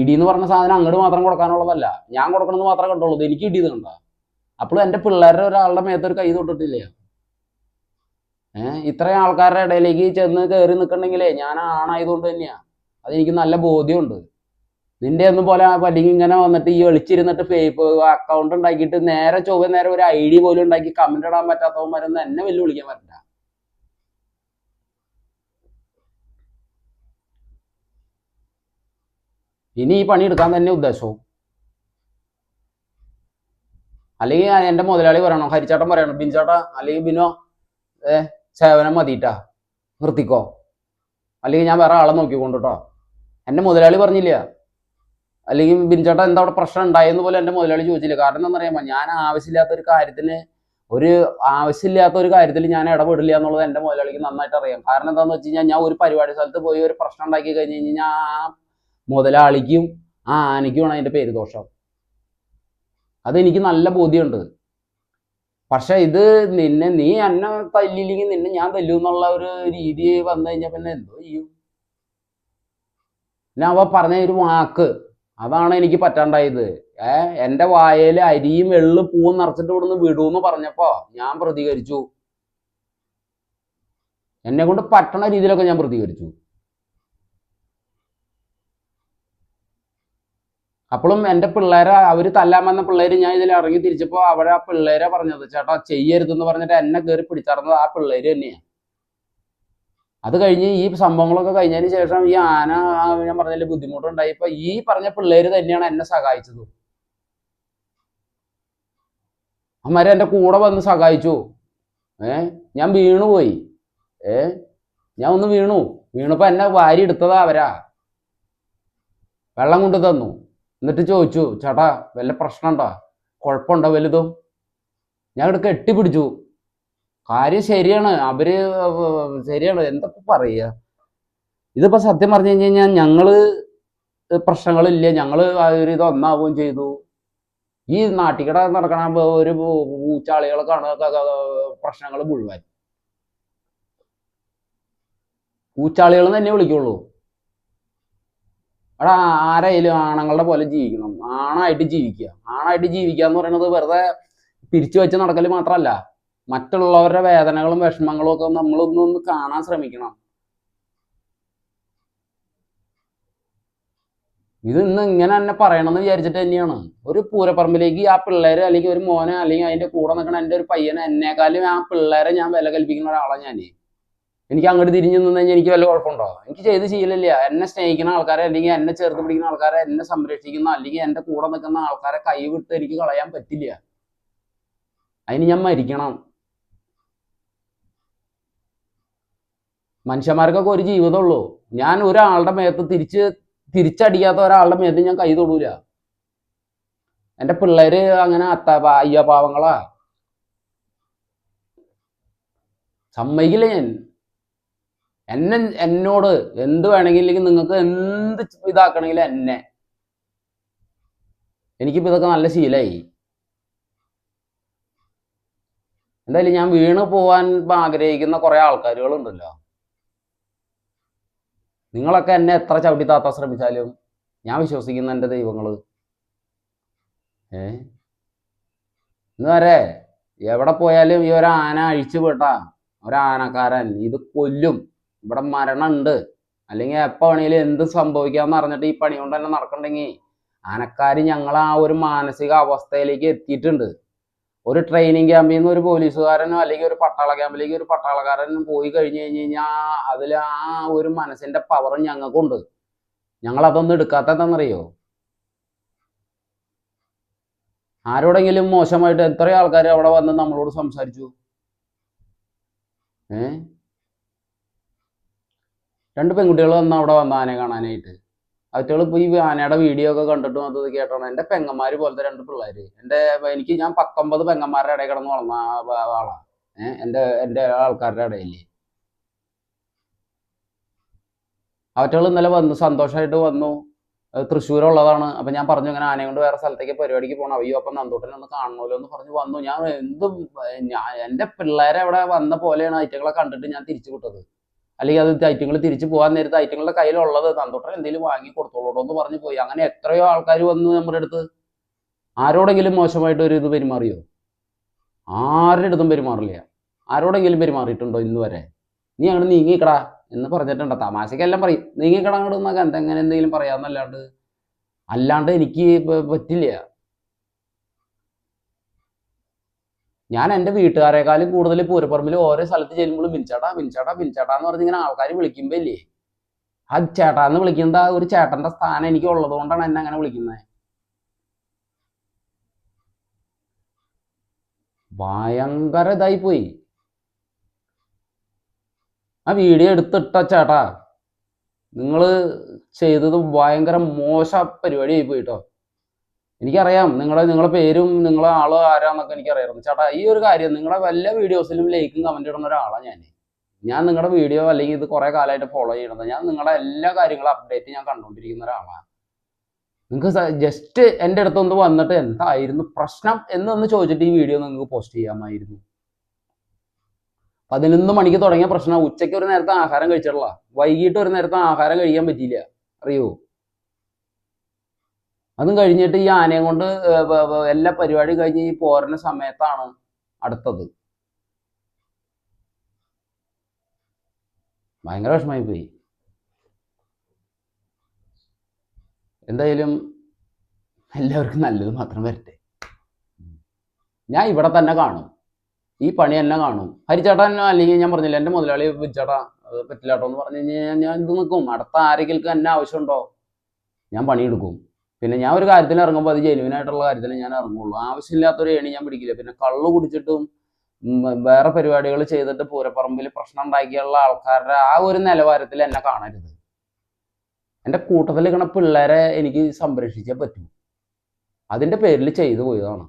ഇടി എന്ന് പറഞ്ഞ സാധനം അങ്ങോട്ട് മാത്രം കൊടുക്കാനുള്ളതല്ല, ഞാൻ കൊടുക്കണമെന്ന് മാത്രമേ കണ്ടുള്ളൂ. എനിക്ക് ഇടിയത് കണ്ട. അപ്പോൾ എൻ്റെ പിള്ളേരുടെ ഒരാളുടെ മേത്തൊരു കൈ തൊട്ടിട്ടില്ലേ? ഇത്രയും ആൾക്കാരുടെ ഇടയിലേക്ക് ചെന്ന് കയറി നിൽക്കണമെങ്കിലേ ഞാൻ ആണായതുകൊണ്ട് തന്നെയാ. അതെനിക്ക് നല്ല ബോധ്യമുണ്ട്. നിന്റെ ഒന്നും പോലെ അല്ലെങ്കിൽ ഇങ്ങനെ വന്നിട്ട് ഈ എളിച്ചിരുന്നിട്ട് അക്കൗണ്ട് ഉണ്ടാക്കിയിട്ട് നേരെ നേരെ ഒരു ID പോലും ഉണ്ടാക്കി കമന്റ് ഇടാൻ പറ്റാത്തവന്മാരൊന്നും എന്നെ വെല്ലുവിളിക്കാൻ പറ്റില്ല. ഇനി ഈ പണി എടുക്കാൻ തന്നെ ഉദ്ദേശവും. അല്ലെങ്കിൽ എൻ്റെ മുതലാളി പറയണം, ഹരിച്ചാട്ടൻ പറയണം, ബിൻചാട്ടാ അല്ലെങ്കിൽ ബിനോ സേവനം മതിയിട്ടാ നിർത്തിക്കോ, അല്ലെങ്കിൽ ഞാൻ വേറെ ആളെ നോക്കിക്കൊണ്ടിട്ടോ. എൻ്റെ മുതലാളി പറഞ്ഞില്ല. അല്ലെങ്കിൽ ബിൻചാട്ട എന്താ അവിടെ പ്രശ്നം ഉണ്ടായെന്ന് പോലെ എൻ്റെ മുതലാളി ചോദിച്ചില്ല. കാരണം എന്താണെന്നറിയാമോ, ഞാൻ ആവശ്യമില്ലാത്ത ഒരു കാര്യത്തിൽ ഞാൻ ഇടപെടില്ല എന്നുള്ളത് എൻ്റെ മുതലാളിക്ക് നന്നായിട്ട് അറിയാം. കാരണം എന്താണെന്ന് വെച്ച് കഴിഞ്ഞാൽ ഞാൻ ഒരു പരിപാടി സ്ഥലത്ത് പോയി ഒരു പ്രശ്നം ഉണ്ടാക്കി കഴിഞ്ഞ് കഴിഞ്ഞാൽ ആ മുതലാളിക്കും ആ ആനയ്ക്കുമാണ് അതിൻ്റെ പേര് ദോഷം. അതെനിക്ക് നല്ല ബോധ്യമുണ്ട്. പക്ഷെ ഇത് നീ എന്നെ തല്ലില്ലെങ്കിൽ നിന്നെ ഞാൻ തല്ലൂ എന്നുള്ള ഒരു രീതി വന്നു കഴിഞ്ഞാൽ പിന്നെ എന്തോ ചെയ്യും? പിന്നെ അവ പറഞ്ഞ ഒരു വാക്ക് അതാണ് എനിക്ക് പറ്റാണ്ടായത്. എൻ്റെ വായയിൽ അരിയും എള്ളു പൂവും നിറച്ചിട്ട് ഇവിടുന്ന് വിടൂന്ന് പറഞ്ഞപ്പോ ഞാൻ പ്രതികരിച്ചു. എന്നെ കൊണ്ട് പറ്റണ രീതിയിലൊക്കെ ഞാൻ പ്രതികരിച്ചു. അപ്പോഴും എൻ്റെ പിള്ളേരെ അവര് തല്ലാൻ വന്ന പിള്ളേര് ഞാൻ ഇതിൽ ഇറങ്ങി തിരിച്ചപ്പോ അവിടെ ആ പിള്ളേരെ പറഞ്ഞത് ചേട്ടാ ചെയ്യരുതെന്ന് പറഞ്ഞിട്ട് എന്നെ കയറി പിടിച്ചറിഞ്ഞത് ആ പിള്ളേര് തന്നെയാണ്. അത് കഴിഞ്ഞ് ഈ സംഭവങ്ങളൊക്കെ കഴിഞ്ഞതിന് ശേഷം ഈ ആന ഞാൻ പറഞ്ഞതിൽ ബുദ്ധിമുട്ടുണ്ടായപ്പോ ഈ പറഞ്ഞ പിള്ളേര് തന്നെയാണ് എന്നെ സഹായിച്ചത്. അമ്മമാരെ എൻ്റെ കൂടെ വന്ന് സഹായിച്ചു. ഞാൻ വീണുപോയി. ഞാൻ ഒന്ന് വീണപ്പോ എന്നെ വാരി എടുത്തതാ അവരാ. വെള്ളം കൊണ്ട് തന്നു. എന്നിട്ട് ചോദിച്ചു ചേട്ടാ വല്ല പ്രശ്നമുണ്ടോ, കുഴപ്പമുണ്ടോ വലുതും? ഞാൻ ഇവിടെ കെട്ടിപ്പിടിച്ചു. കാര്യം ശരിയാണ്, അവര് ശരിയാണ്. എന്തൊക്കെ പറയുക? ഇതിപ്പോ സത്യം പറഞ്ഞു കഴിഞ്ഞു കഴിഞ്ഞാൽ ഞങ്ങള് പ്രശ്നങ്ങളില്ല, ഞങ്ങള് ഇത് ഒന്നാവുകയും ചെയ്തു. ഈ നാട്ടിക്കട നടക്കണ ഒരു ഊച്ചാളികളൊക്കെയാണ് പ്രശ്നങ്ങൾ മുഴുവൻ. ഊച്ചാളികൾ തന്നെ വിളിക്കുള്ളൂ. അവിടെ ആരായാലും ആണുങ്ങളുടെ പോലെ ജീവിക്കണം, ആണായിട്ട് ജീവിക്കുക. ആണായിട്ട് ജീവിക്കുക എന്ന് പറയുന്നത് വെറുതെ പിരിച്ചു വെച്ച് നടക്കൽ മാത്രമല്ല, മറ്റുള്ളവരുടെ വേദനകളും വിഷമങ്ങളും ഒക്കെ നമ്മളൊന്നൊന്ന് കാണാൻ ശ്രമിക്കണം. ഇത് ഇന്ന് ഇങ്ങനെ തന്നെ പറയണമെന്ന് വിചാരിച്ചിട്ട് തന്നെയാണ്. ഒരു പൂരപ്പറമ്പിലേക്ക് ആ പിള്ളേര് അല്ലെങ്കിൽ ഒരു മോനെ അല്ലെങ്കിൽ അതിന്റെ കൂടെ നിൽക്കണ എൻ്റെ ഒരു പയ്യനെ എന്നെക്കാളും ആ പിള്ളേരെ ഞാൻ വില കൽപ്പിക്കുന്ന ഒരാളാണ് ഞാൻ. എനിക്ക് അങ്ങോട്ട് തിരിഞ്ഞു നിന്ന് കഴിഞ്ഞാൽ എനിക്ക് വല്ല കുഴപ്പമുണ്ടോ? എനിക്ക് ചെയ്ത് ശീലമില്ല. എന്നെ സ്നേഹിക്കുന്ന ആൾക്കാരെ അല്ലെങ്കിൽ എന്നെ ചേർത്ത് പിടിക്കുന്ന ആൾക്കാരെ, എന്നെ സംരക്ഷിക്കുന്ന അല്ലെങ്കിൽ എൻ്റെ കൂടെ നിൽക്കുന്ന ആൾക്കാരെ കൈവിട്ട് എനിക്ക് കളയാൻ പറ്റില്ല. അതിന് ഞാൻ മരിക്കണം. മനുഷ്യന്മാർക്കൊക്കെ ഒരു ജീവിതമുള്ളൂ. ഞാൻ ഒരാളുടെ മേത്ത് തിരിച്ചടിക്കാത്ത ഒരാളുടെ മേത്ത് ഞാൻ കൈ തൊടൂല. എൻ്റെ പിള്ളേര് അങ്ങനെ അയ്യ പാവങ്ങളാ. സമ്മതിക്കില്ല ഞാൻ. എന്നോട് എന്ത് വേണമെങ്കിലും നിങ്ങൾക്ക് എന്ത് ഇതാക്കണമെങ്കിലും എനിക്കിപ്പോൾ ഇതൊക്കെ നല്ല ശീലമായി. എന്തായാലും ഞാൻ വീണ് പോവാൻ ആഗ്രഹിക്കുന്ന കുറേ ആൾക്കാരുകളുണ്ടല്ലോ. നിങ്ങളൊക്കെ എന്നെ എത്ര ചവിട്ടി താത്താൻ ശ്രമിച്ചാലും ഞാൻ വിശ്വസിക്കുന്ന എൻ്റെ ദൈവങ്ങൾ ഇന്ന് വരെ എവിടെ പോയാലും ഈ ഒരാന അഴിച്ചു വിട്ടാ ഒരാനക്കാരൻ ഇത് കൊല്ലും, ഇവിടെ മരണമുണ്ട്, അല്ലെങ്കിൽ എപ്പോൾ വേണമെങ്കിലും എന്ത് സംഭവിക്കാമെന്ന് അറിഞ്ഞിട്ട് ഈ പണി കൊണ്ട് തന്നെ നടക്കണ്ടെങ്കിൽ ആനക്കാർ ഞങ്ങൾ ആ ഒരു മാനസിക അവസ്ഥയിലേക്ക് എത്തിയിട്ടുണ്ട്. ഒരു ട്രെയിനിങ് ക്യാമ്പിൽ നിന്ന് ഒരു പോലീസുകാരനോ അല്ലെങ്കിൽ ഒരു പട്ടാള ക്യാമ്പിലേക്ക് ഒരു പട്ടാളക്കാരനും പോയി കഴിഞ്ഞ് കഴിഞ്ഞാൽ അതിൽ ആ ഒരു മനസ്സിന്റെ പവർ ഞങ്ങൾക്കുണ്ട്. ഞങ്ങളതൊന്നും എടുക്കാത്തതെന്നറിയോ? ആരോടെങ്കിലും മോശമായിട്ട് എത്രയോ ആൾക്കാർ അവിടെ വന്ന് നമ്മളോട് സംസാരിച്ചു. രണ്ട് പെൺകുട്ടികൾ വന്ന് അവിടെ വന്ന ആനയെ കാണാനായിട്ട്. അവറ്റകൾ ഇപ്പോൾ ഈ ആനയുടെ വീഡിയോ ഒക്കെ കണ്ടിട്ടും അത് കേട്ടാണ്. എൻ്റെ പെങ്ങന്മാര് പോലത്തെ രണ്ട് പിള്ളേര്. ഞാൻ 19 പെങ്ങന്മാരുടെ ഇടയിൽ കിടന്ന് വളർന്ന ആളാ. എൻ്റെ ആൾക്കാരുടെ ഇടയിൽ അവറ്റകൾ ഇന്നലെ വന്നു, സന്തോഷമായിട്ട് വന്നു. തൃശ്ശൂരുള്ളതാണ്. അപ്പം ഞാൻ പറഞ്ഞു ഇങ്ങനെ ആനയെ കൊണ്ട് വേറെ സ്ഥലത്തേക്ക് പരിപാടിക്ക് പോകണം, അയ്യോ അപ്പം നന്ദൂട്ടനെ ഒന്ന് കാണണമല്ലോ എന്ന് പറഞ്ഞ് വന്നു. എൻ്റെ പിള്ളേരെ അവിടെ വന്ന പോലെയാണ് ഐറ്റങ്ങളെ കണ്ടിട്ട് ഞാൻ തിരിച്ചു വിട്ടത്. അല്ലെങ്കിൽ അത് ഐറ്റങ്ങൾ തിരിച്ചു പോകാൻ നേരത്തെ ഐറ്റങ്ങളുടെ കയ്യിലുള്ളത് നന്ദൂട്ടൻ എന്തെങ്കിലും വാങ്ങി കൊടുത്തോളൂ എന്ന് പറഞ്ഞു പോയി. അങ്ങനെ എത്രയോ ആൾക്കാർ വന്നു നമ്മുടെ അടുത്ത്. ആരോടെങ്കിലും മോശമായിട്ട് ഒരു ഇത് പെരുമാറിയോ? ആരുടെ അടുത്തും പെരുമാറില്ല. ആരോടെങ്കിലും പെരുമാറിയിട്ടുണ്ടോ ഇന്ന് വരെ? നീ അങ്ങോട്ട് നീങ്ങിക്കടാ എന്ന് പറഞ്ഞിട്ടുണ്ടോ? തമാശക്കെല്ലാം പറയും, നീങ്ങിക്കടാ അങ്ങോട്ട് എന്നൊക്കെ എന്തെങ്ങനെ എന്തെങ്കിലും പറയാമെന്നല്ലാണ്ട് എനിക്ക് പറ്റില്ല. ഞാൻ എൻ്റെ വീട്ടുകാരെക്കാളും കൂടുതൽ പൂരപ്പറമ്പിൽ ഓരോ സ്ഥലത്ത് ചെല്ലുമ്പോൾ ബിൻചേട്ടാ ബിൻചേട്ടാ ബിൻചേട്ടാ എന്ന് പറഞ്ഞ് ഇങ്ങനെ ആൾക്കാർ വിളിക്കുമ്പോൾ ഇല്ലേ, ആ ചേട്ടാന്ന് വിളിക്കുന്നത് ആ ഒരു ചേട്ടൻ്റെ സ്ഥാനം എനിക്ക് ഉള്ളത് കൊണ്ടാണ് എന്നെ അങ്ങനെ വിളിക്കുന്നത്. ഭയങ്കര ഇതായി പോയി. ആ വീഡിയോ എടുത്തിട്ട ചേട്ടാ, നിങ്ങൾ ചെയ്തത് ഭയങ്കര മോശ പരിപാടിയായി പോയിട്ടോ. എനിക്കറിയാം നിങ്ങളെ പേരും നിങ്ങളെ ആള് ആരാന്നൊക്കെ എനിക്കറിയാം ചേട്ടാ. ഈ ഒരു കാര്യം നിങ്ങളുടെ വല്ല വീഡിയോസിലും ലൈക്കും കമന്റ് ഇടുന്ന ഒരാളാണ് ഞാൻ നിങ്ങളുടെ വീഡിയോ അല്ലെങ്കിൽ ഇത് കുറെ കാലമായിട്ട് ഫോളോ ചെയ്യണത്. ഞാൻ നിങ്ങളുടെ എല്ലാ കാര്യങ്ങളും അപ്ഡേറ്റ് ഞാൻ കണ്ടുകൊണ്ടിരിക്കുന്ന ഒരാളാണ്. നിങ്ങൾക്ക് ജസ്റ്റ് എൻ്റെ അടുത്തൊന്ന് വന്നിട്ട് എന്തായിരുന്നു പ്രശ്നം എന്നൊന്ന് ചോദിച്ചിട്ട് ഈ വീഡിയോ നിങ്ങൾക്ക് പോസ്റ്റ് ചെയ്യാമായിരുന്നു. 11 മണിക്ക് തുടങ്ങിയ പ്രശ്നം ഉച്ചയ്ക്ക് ഒരു നേരത്തെ ആഹാരം കഴിച്ചിട്ടില്ല, വൈകിട്ട് ഒരു നേരത്തെ ആഹാരം കഴിക്കാൻ പറ്റിയില്ല, അറിയോ? അതും കഴിഞ്ഞിട്ട് ഈ ആനയും കൊണ്ട് എല്ലാ പരിപാടി കഴിഞ്ഞ് ഈ പോരുന്ന സമയത്താണ് അടുത്തത്. ഭയങ്കര വിഷമായി പോയി. എന്തായാലും എല്ലാവർക്കും നല്ലത് മാത്രം വരട്ടെ. ഞാൻ ഇവിടെ തന്നെ കാണും, ഈ പണി തന്നെ കാണും. ഹരിച്ചേട്ടൻ അല്ലെങ്കിൽ ഞാൻ പറഞ്ഞില്ല എൻ്റെ മുതലാളി വിളിച്ചേട്ടാ അത് പറ്റില്ല കേട്ടോ എന്ന് പറഞ്ഞു കഴിഞ്ഞാൽ ഞാൻ ഇത് നിൽക്കും. അടുത്ത ആരെങ്കിലും എന്നെ ആവശ്യമുണ്ടോ ഞാൻ പണിയെടുക്കും. പിന്നെ ഞാൻ ഒരു കാര്യത്തിന് ഇറങ്ങുമ്പോൾ അത് ജെനുവിനായിട്ടുള്ള കാര്യത്തിന് ഞാൻ ഇറങ്ങുള്ളൂ. ആവശ്യമില്ലാത്തൊരു ഏണി ഞാൻ പിടിക്കില്ല. പിന്നെ കള്ളു കുടിച്ചിട്ടും വേറെ പരിപാടികൾ ചെയ്തിട്ട് പൂരപ്പറമ്പിൽ പ്രശ്നം ഉണ്ടാക്കിയുള്ള ആൾക്കാരുടെ ആ ഒരു നിലവാരത്തിൽ എന്നെ കാണരുത്. എൻ്റെ കൂട്ടത്തിൽ നിൽക്കുന്ന പിള്ളേരെ എനിക്ക് സംരക്ഷിച്ചേ പറ്റൂ. അതിൻ്റെ പേരിൽ ചെയ്തു പോയതാണ്.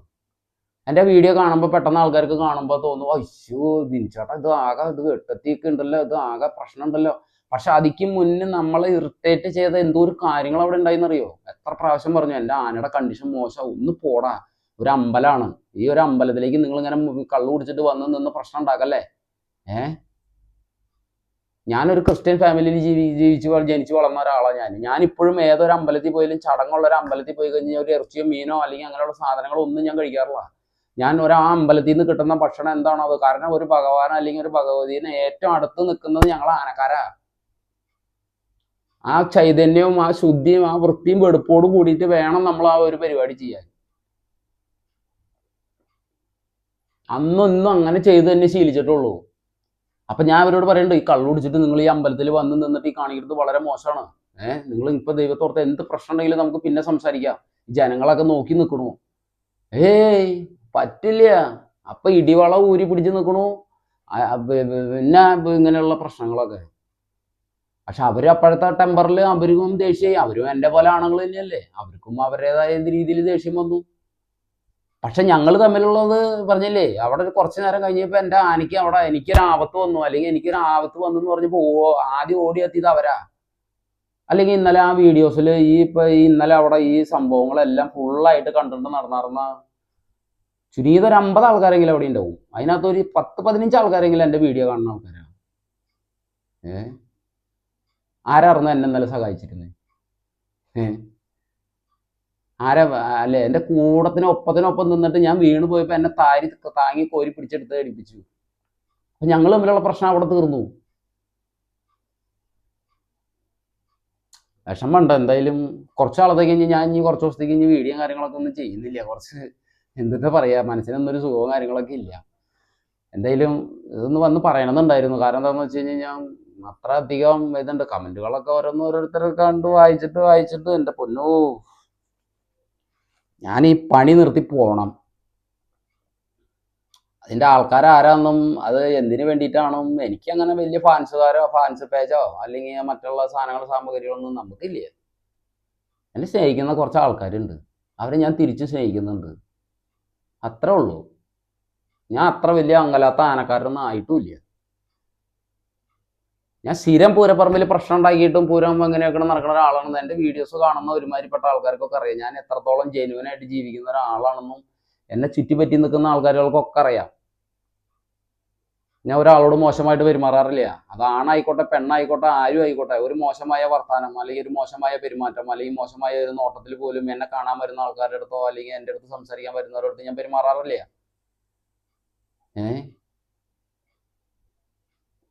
എൻ്റെ വീഡിയോ കാണുമ്പോൾ പെട്ടെന്ന് ആൾക്കാർക്ക് കാണുമ്പോൾ തോന്നും, അയ്യോ ബിൻചേട്ടാ ഇത് ആകെ ഇത് വെട്ടത്തിയൊക്കെ ഉണ്ടല്ലോ, ഇത് ആകെ പ്രശ്നം ഉണ്ടല്ലോ. പക്ഷെ അതിക്ക് മുന്നേ നമ്മളെ ഇറിറ്റേറ്റ് ചെയ്ത എന്തോ ഒരു കാര്യങ്ങൾ അവിടെ ഉണ്ടായിന്നറിയോ? എത്ര പ്രാവശ്യം പറഞ്ഞു എൻ്റെ ആനയുടെ കണ്ടീഷൻ മോശം, ഒന്ന് പോടാ, ഒരു അമ്പലമാണ്, ഈ ഒരു അമ്പലത്തിലേക്ക് നിങ്ങൾ ഇങ്ങനെ കള്ളു കുടിച്ചിട്ട് വന്ന് നിന്ന് പ്രശ്നം ഉണ്ടാക്കല്ലേ. ഞാനൊരു ക്രിസ്ത്യൻ ഫാമിലിയിൽ ജനിച്ചു വളർന്ന ഒരാളാണ്. ഞാനിപ്പോഴും ഏതൊരു അമ്പലത്തിൽ പോയാലും ചടങ്ങുള്ള ഒരു അമ്പലത്തിൽ പോയി കഴിഞ്ഞാൽ ഒരു ഇറച്ചിയോ മീനോ അല്ലെങ്കിൽ അങ്ങനെയുള്ള സാധനങ്ങളോ ഒന്നും ഞാൻ കഴിക്കാറില്ല. ഞാൻ ആ അമ്പലത്തിൽ നിന്ന് കിട്ടുന്ന ഭക്ഷണം എന്താണോ അത്. കാരണം ഒരു ഭഗവാൻ അല്ലെങ്കിൽ ഒരു ഭഗവതിനെ ഏറ്റവും അടുത്ത് നിൽക്കുന്നത് ഞങ്ങൾ ആനക്കാരാ. ആ ചൈതന്യവും ആ ശുദ്ധിയും ആ വൃത്തിയും വെടുപ്പോടും കൂടിയിട്ട് വേണം നമ്മൾ ആ ഒരു പരിപാടി ചെയ്യാൻ. അന്നൊന്നും അങ്ങനെ ചെയ്ത് തന്നെ ശീലിച്ചിട്ടുള്ളൂ. അപ്പൊ ഞാൻ അവരോട് പറയുന്നുണ്ട്, ഈ കള്ളു കുടിച്ചിട്ട് നിങ്ങൾ ഈ അമ്പലത്തിൽ വന്ന് നിന്നിട്ട് ഈ കാണിക്കുന്നത് വളരെ മോശമാണ്. നിങ്ങൾ ഇപ്പൊ ദൈവത്തോർത്ത് എന്ത് പ്രശ്നം ഉണ്ടെങ്കിലും നമുക്ക് പിന്നെ സംസാരിക്കാം. ജനങ്ങളൊക്കെ നോക്കി നിൽക്കണു. പറ്റില്ല. അപ്പൊ ഇടിവള ഊരി പിടിച്ച് നിൽക്കണു. പിന്നെ ഇങ്ങനെയുള്ള പ്രശ്നങ്ങളൊക്കെ. പക്ഷെ അവര് അപ്പോഴത്തെ ടെമ്പറിൽ അവർക്കും ദേഷ്യമായി. അവരും എൻ്റെ പോലെ ആണുങ്ങൾ തന്നെയല്ലേ, അവർക്കും അവരുടേതായ രീതിയിൽ ദേഷ്യം വന്നു. പക്ഷെ ഞങ്ങൾ തമ്മിലുള്ളത് പറഞ്ഞില്ലേ, അവിടെ ഒരു കുറച്ച് നേരം കഴിഞ്ഞപ്പോൾ എൻ്റെ ആനയ്ക്ക് അവിടെ എനിക്കൊരു ആപത്ത് വന്നു, അല്ലെങ്കിൽ എനിക്കൊരു ആപത്ത് വന്നു എന്ന് പറഞ്ഞപ്പോൾ ആദ്യം ഓടിയെത്തിയത് അവരാ. അല്ലെങ്കിൽ ഇന്നലെ ആ വീഡിയോസിൽ ഈ ഇന്നലെ അവിടെ ഈ സംഭവങ്ങളെല്ലാം ഫുള്ളായിട്ട് കണ്ടിട്ട് നടന്ന ചുരുങ്ങിയത് ഒരു 50 ആൾക്കാരെങ്കിലും അവിടെ ഉണ്ടാവും. അതിനകത്ത് ഒരു 10-15 ആൾക്കാരെങ്കിലും എൻ്റെ വീഡിയോ കാണുന്ന ആൾക്കാരാണ്. ആരായിരുന്നു എന്നെ ഇന്നലെ സഹായിച്ചിരുന്നത്? ആരാ? അല്ലേ, എൻ്റെ ഒപ്പത്തിനൊപ്പം നിന്നിട്ട് ഞാൻ വീണ് പോയപ്പോൾ എന്നെ താങ്ങി കോരി പിടിച്ചെടുത്ത് അടിപ്പിച്ചു. അപ്പം ഞങ്ങൾ തമ്മിലുള്ള പ്രശ്നം അവിടെ തീർന്നു. വിഷമമുണ്ട് എന്തായാലും. കുറച്ച് നാളത്തേക്ക് ഞാൻ കുറച്ച് ദിവസത്തേക്ക് വീഡിയോ കാര്യങ്ങളൊക്കെ ഒന്നും ചെയ്യുന്നില്ല. കുറച്ച് എന്തിട്ട് പറയാ, മനസ്സിനൊന്നൊരു സുഖവും കാര്യങ്ങളൊക്കെ ഇല്ല. എന്തായാലും ഇതൊന്ന് വന്ന് പറയണമെന്നുണ്ടായിരുന്നു. കാരണം എന്താണെന്ന് വെച്ച് കഴിഞ്ഞാൽ അത്ര അധികം ഇതുണ്ട്, കമന്റുകളൊക്കെ ഓരോരുത്തർ കണ്ട് വായിച്ചിട്ട് എൻ്റെ പൊന്നോ, ഞാൻ ഈ പണി നിർത്തി പോകണം. അതിൻ്റെ ആൾക്കാരാരാന്നും അത് എന്തിനു വേണ്ടിയിട്ടാണോ എനിക്ക് അങ്ങനെ വലിയ ഫാൻസ് പേജോ അല്ലെങ്കിൽ മറ്റുള്ള സാമഗ്രികളൊന്നും നമുക്കില്ല. എന്നെ സ്നേഹിക്കുന്ന കുറച്ച് ആൾക്കാരുണ്ട്, അവരെ ഞാൻ തിരിച്ച് സ്നേഹിക്കുന്നുണ്ട്, അത്രേ ഉള്ളൂ. ഞാൻ അത്ര വലിയ അങ്കലാത്ത ആനക്കാരൊന്നും ആയിട്ടുമില്ല. ഞാൻ സ്ഥിരം പൂരപ്പറമ്പിൽ പ്രശ്നം ഉണ്ടാക്കിയിട്ടും പൂരം എങ്ങനെയൊക്കെ നടക്കുന്ന ഒരാളാണെന്ന് എൻ്റെ വീഡിയോസ് കാണുന്ന ഒരുമാതിരിപ്പെട്ട ആൾക്കാർക്കൊക്കെ അറിയാം. ഞാൻ എത്രത്തോളം ജെന്യുവനായിട്ട് ജീവിക്കുന്ന ഒരാളാണെന്നും എന്നെ ചുറ്റിപ്പറ്റി നിൽക്കുന്ന ആൾക്കാരുകൾക്കൊക്കെ അറിയാം. ഞാൻ ഒരാളോട് മോശമായിട്ട് പെരുമാറാറില്ല. അത് ആണായിക്കോട്ടെ പെണ്ണായിക്കോട്ടെ ആരും ആയിക്കോട്ടെ. ഒരു മോശമായ വർത്താനം അല്ലെങ്കിൽ ഒരു മോശമായ പെരുമാറ്റം അല്ലെങ്കിൽ മോശമായ ഒരു നോട്ടത്തിൽ പോലും എന്നെ കാണാൻ വരുന്ന ആൾക്കാരുടെ അടുത്തോ അല്ലെങ്കിൽ എൻ്റെ അടുത്ത് സംസാരിക്കാൻ വരുന്നവരുടെ അടുത്ത് ഞാൻ പെരുമാറാറില്ല.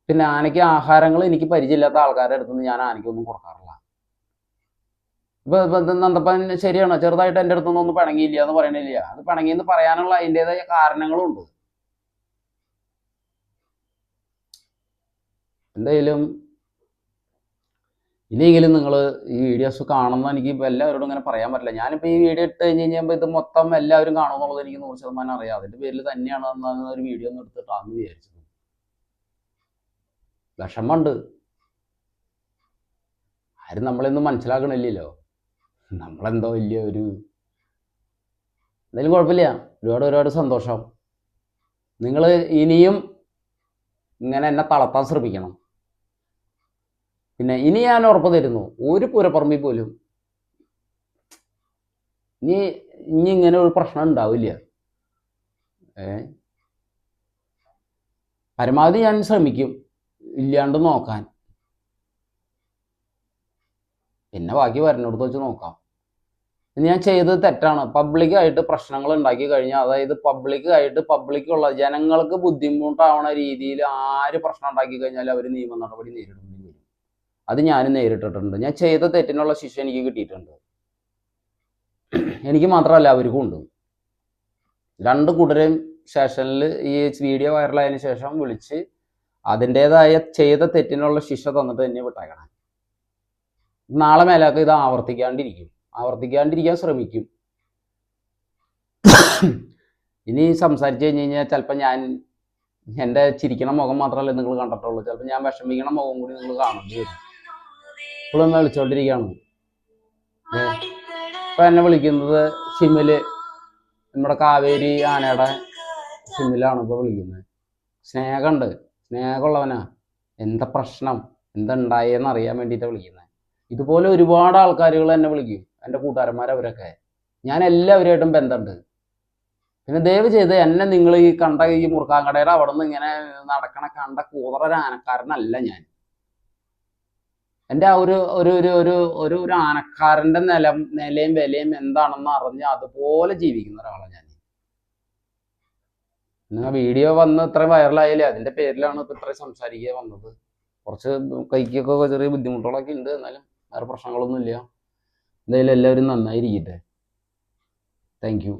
പിന്നെ ആനയ്ക്ക് ആഹാരങ്ങൾ എനിക്ക് പരിചയമില്ലാത്ത ആൾക്കാരുടെ അടുത്തുനിന്ന് ഞാൻ ആനയ്ക്കൊന്നും കൊടുക്കാറില്ല. ഇപ്പൊ നന്ദപ്പൻ ശരിയാണോ, ചെറുതായിട്ട് എൻ്റെ അടുത്തൊന്നും ഒന്നും പിണങ്ങിയില്ല എന്ന് പറയണില്ല. അത് പിണങ്ങിയെന്ന് പറയാനുള്ള അതിൻ്റെതായ കാരണങ്ങളും ഉണ്ട്. എന്തായാലും ഇനിയെങ്കിലും നിങ്ങൾ ഈ വീഡിയോസ് കാണുന്ന എനിക്ക് എല്ലാവരോടും ഇങ്ങനെ പറയാൻ പറ്റില്ല. ഞാനിപ്പോൾ ഈ വീഡിയോ ഇട്ട് കഴിഞ്ഞ് കഴിഞ്ഞപ്പോൾ ഇത് മൊത്തം എല്ലാവരും കാണുമെന്നുള്ളത് എനിക്ക് 100% അറിയാം. അതിൻ്റെ പേരിൽ തന്നെയാണ് ഒരു വീഡിയോ ഒന്നും എടുത്തിട്ടാന്ന് വിചാരിച്ചത്. വിഷമമുണ്ട്. ആരും നമ്മളെയൊന്നും മനസ്സിലാക്കണില്ലല്ലോ. നമ്മളെന്തോ വലിയ ഒരു എന്തായാലും കുഴപ്പമില്ല. ഒരുപാട് സന്തോഷം. നിങ്ങൾ ഇനിയും ഇങ്ങനെ എന്നെ തളർത്താൻ ശ്രമിക്കണം. പിന്നെ ഇനി ഞാൻ ഉറപ്പ് തരുന്നു, ഒരു പൂരപ്പറമ്പിൽ പോലും ഇനി ഇങ്ങനെ ഒരു പ്രശ്നം ഉണ്ടാവില്ല. പരമാവധി ഞാൻ ശ്രമിക്കും ഇല്ലാണ്ട് നോക്കാൻ. പിന്നെ ബാക്കി വരണോടത്ത് വെച്ച് നോക്കാം. ഞാൻ ചെയ്തത് തെറ്റാണ്. പബ്ലിക്കായിട്ട് പ്രശ്നങ്ങൾ ഉണ്ടാക്കി കഴിഞ്ഞാൽ, അതായത് പബ്ലിക്കുള്ള ജനങ്ങൾക്ക് ബുദ്ധിമുട്ടാവണ രീതിയിൽ ആര് പ്രശ്നം ഉണ്ടാക്കി കഴിഞ്ഞാൽ അവർ നിയമ നടപടി നേരിടേണ്ടി വരും. അത് ഞാനും നേരിട്ടിട്ടുണ്ട്. ഞാൻ ചെയ്ത തെറ്റിനുള്ള ശിക്ഷ എനിക്ക് കിട്ടിയിട്ടുണ്ട്. എനിക്ക് മാത്രമല്ല അവർക്കും ഉണ്ട്. 2 കൂട്ടരെയും സ്റ്റേഷനിൽ ഈ വീഡിയോ വൈറലായതിനു ശേഷം വിളിച്ച് അതിൻ്റെതായ ചെയ്ത തെറ്റിനുള്ള ശിക്ഷ തന്നിട്ട് തന്നെ വിട്ടേക്കണം. നാളെ മേലാക്ക് ഇത് ആവർത്തിക്കാണ്ടിരിക്കാൻ ശ്രമിക്കും. ഇനി സംസാരിച്ചു കഴിഞ്ഞ് കഴിഞ്ഞാൽ ചിലപ്പോൾ ഞാൻ എൻ്റെ ചിരിക്കണ മുഖം മാത്രമല്ല നിങ്ങൾ കണ്ടിട്ടുള്ളൂ, ചിലപ്പോൾ ഞാൻ വിഷമിക്കണ മുഖം കൂടി നിങ്ങൾ കാണേണ്ടി വരും. ഇപ്പോഴും എന്നെ വിളിച്ചോണ്ടിരിക്കുകയാണ്. ഇപ്പൊ എന്നെ വിളിക്കുന്നത് സിമ്മില്, നമ്മുടെ കാവേരി ആനയുടെ സിമ്മിലാണ് ഇപ്പൊ വിളിക്കുന്നത്. സ്നേഹമുള്ളവനാ. എന്താ പ്രശ്നം, എന്താ ഉണ്ടായെന്ന് അറിയാൻ വേണ്ടിയിട്ടാണ് വിളിക്കുന്നത്. ഇതുപോലെ ഒരുപാട് ആൾക്കാരുകൾ എന്നെ വിളിക്കും, എൻ്റെ കൂട്ടുകാരന്മാരവരൊക്കെ. ഞാൻ എല്ലാവരുമായിട്ടും ബന്ധമുണ്ട്. പിന്നെ ദയവ് ചെയ്ത് എന്നെ നിങ്ങൾ ഈ കണ്ട ഈ മുറുക്കാങ്കടയുടെ അവിടെ നിന്ന് ഇങ്ങനെ നടക്കണ കണ്ട കൂതറൊരു ആനക്കാരനല്ല ഞാൻ. എൻ്റെ ആ ഒരു ആനക്കാരൻ്റെ നിലയും വിലയും എന്താണെന്ന് അറിഞ്ഞ് അതുപോലെ ജീവിക്കുന്ന ഒരാളാണ് ഞാൻ. ആ വീഡിയോ വന്ന് ഇത്രയും വൈറലായാലേ അതിൻ്റെ പേരിലാണ് ഇപ്പം ഇത്രയും സംസാരിക്കുക വന്നത്. കുറച്ച് കൈക്കൊക്കെ ചെറിയ ബുദ്ധിമുട്ടുകളൊക്കെ ഉണ്ട്, എന്നാലും വേറെ പ്രശ്നങ്ങളൊന്നും ഇല്ല. എന്തായാലും എല്ലാവരും നന്നായിരിക്കട്ടെ. Thank you.